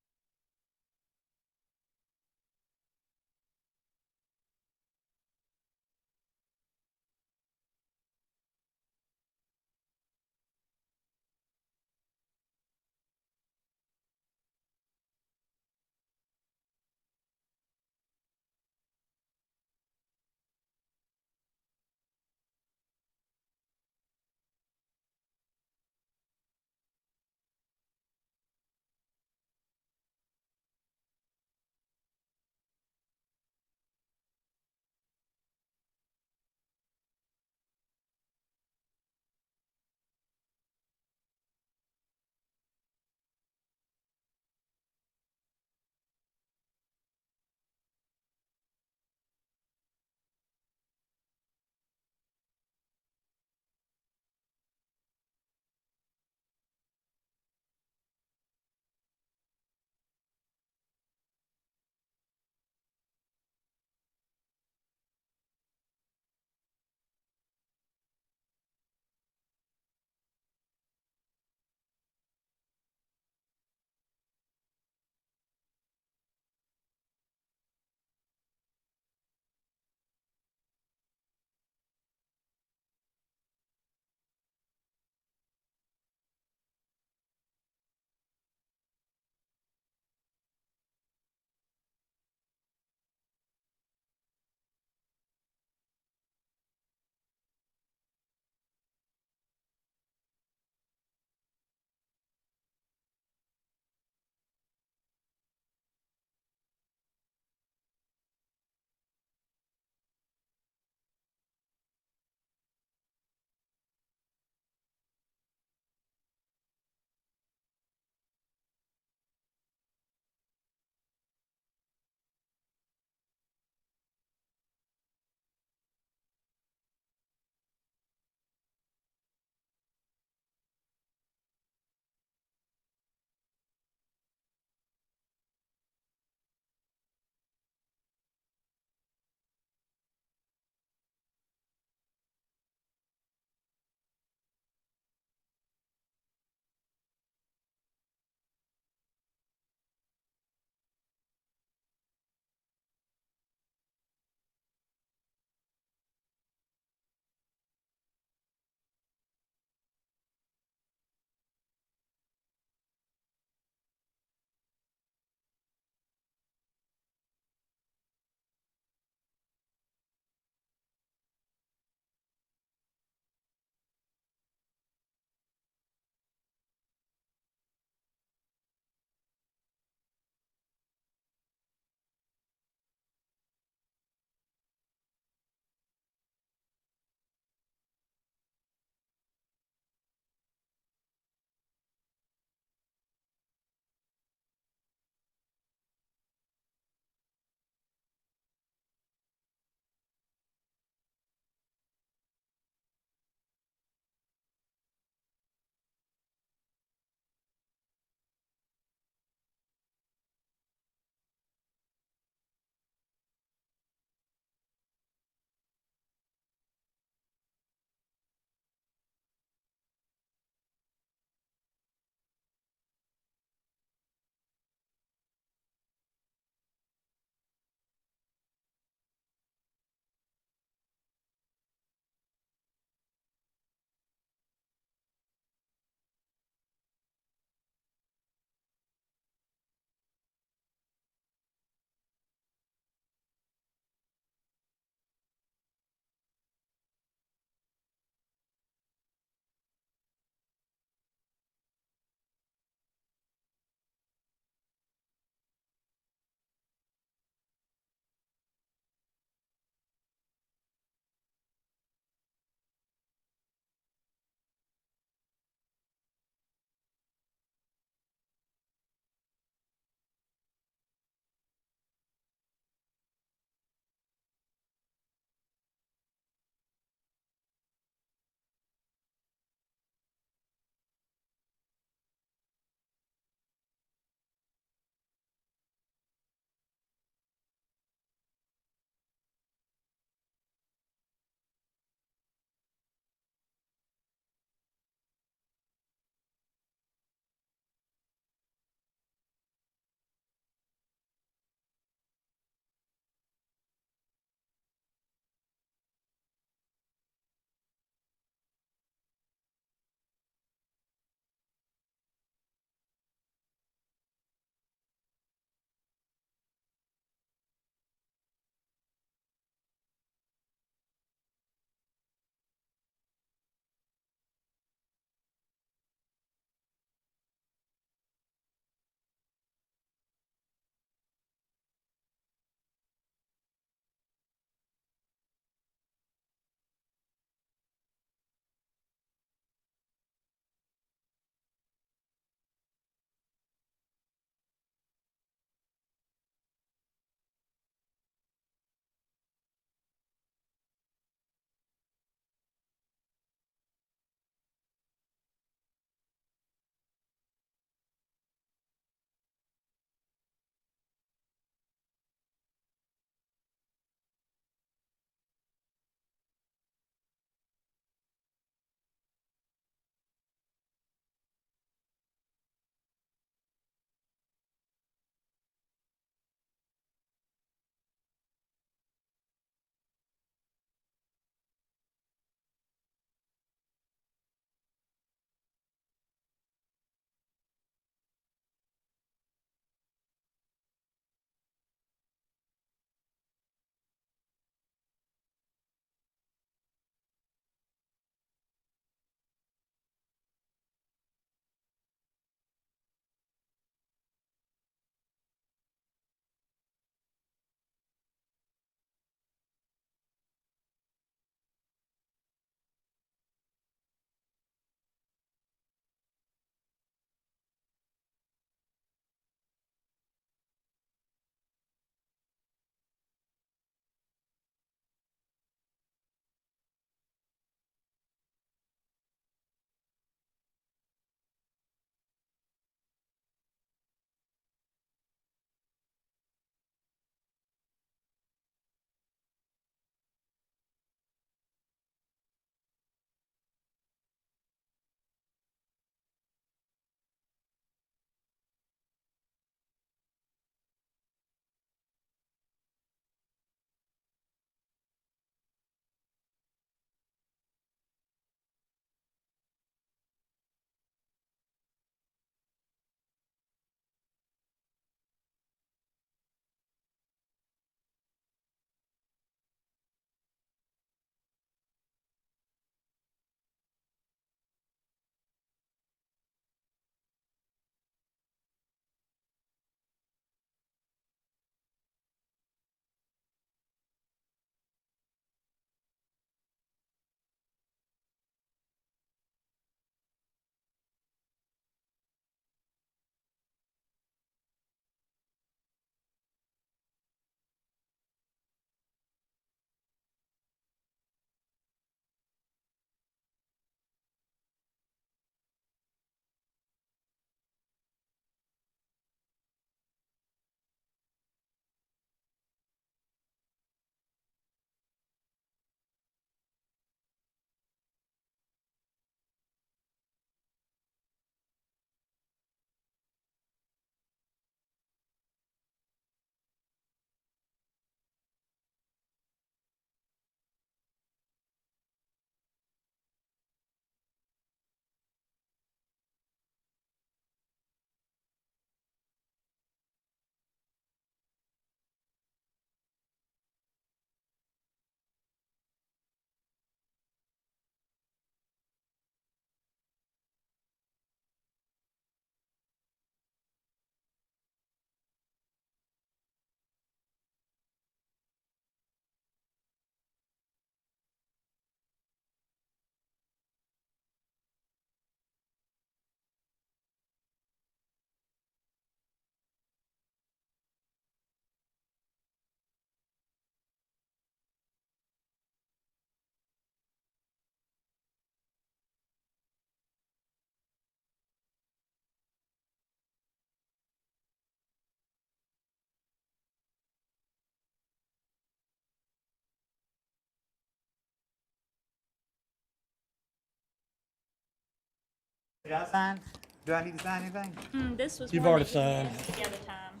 S5: Did I sign? Do I need to sign anything?
S3: This was
S4: You've
S3: one
S4: already
S3: that you
S4: signed.
S3: missed the other time.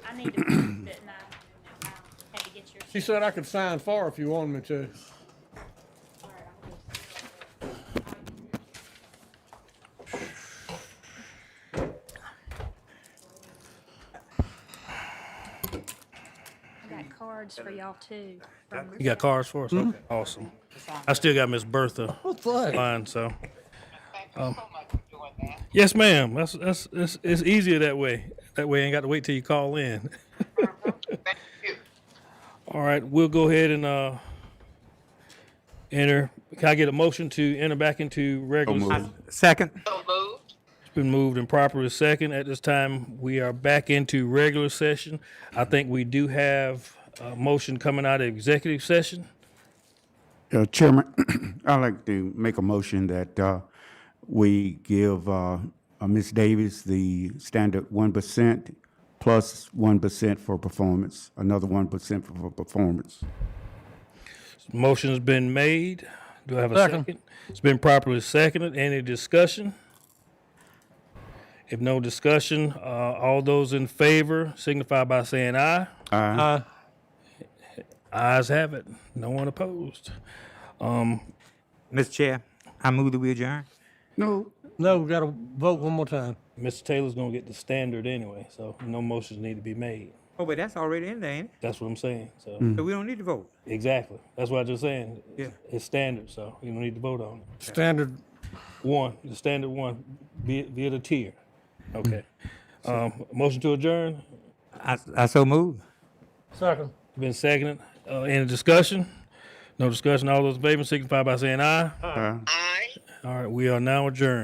S3: I need to prove it, and I had to get your.
S4: She said I could sign for her if you wanted me to.
S3: I got cards for y'all too.
S2: You got cards for us? Okay, awesome. I still got Miss Bertha line, so. Yes, ma'am. That's it's easier that way. That way, I ain't got to wait till you call in. All right, we'll go ahead and enter. Can I get a motion to enter back into regular?
S6: moved.
S5: Second.
S2: It's been moved and properly second. At this time, we are back into regular session. I think we do have a motion coming out of executive session.
S6: Chairman, I'd like to make a motion that we give Ms. Davis the standard 1% plus 1% for performance, another 1% for performance.
S2: Motion has been made. Do I have a
S4: Second.
S2: second? It's been properly seconded. Any discussion? If no discussion, all those in favor signify by saying aye.
S6: Aye.
S2: Ayes have it. No one opposed.
S5: Mr. Chair, I move that we adjourn.
S6: No.
S4: No, we gotta vote one more time.
S2: Mr. Taylor's gonna get the standard anyway, so no motions need to be made.
S5: Oh, but that's already in there, ain't
S2: That's what I'm saying, so.
S5: it? So we don't need to vote.
S2: Exactly. That's what I'm just saying.
S5: Yeah.
S2: It's standard, so you don't need to vote on it.
S4: Standard,
S2: The standard one, be it a tier. Okay. Motion to adjourn,
S5: I so move.
S4: second.
S2: been seconded. Any discussion? No discussion. All those in favor signify by saying aye.
S6: Aye.
S2: All right, we are now adjourned.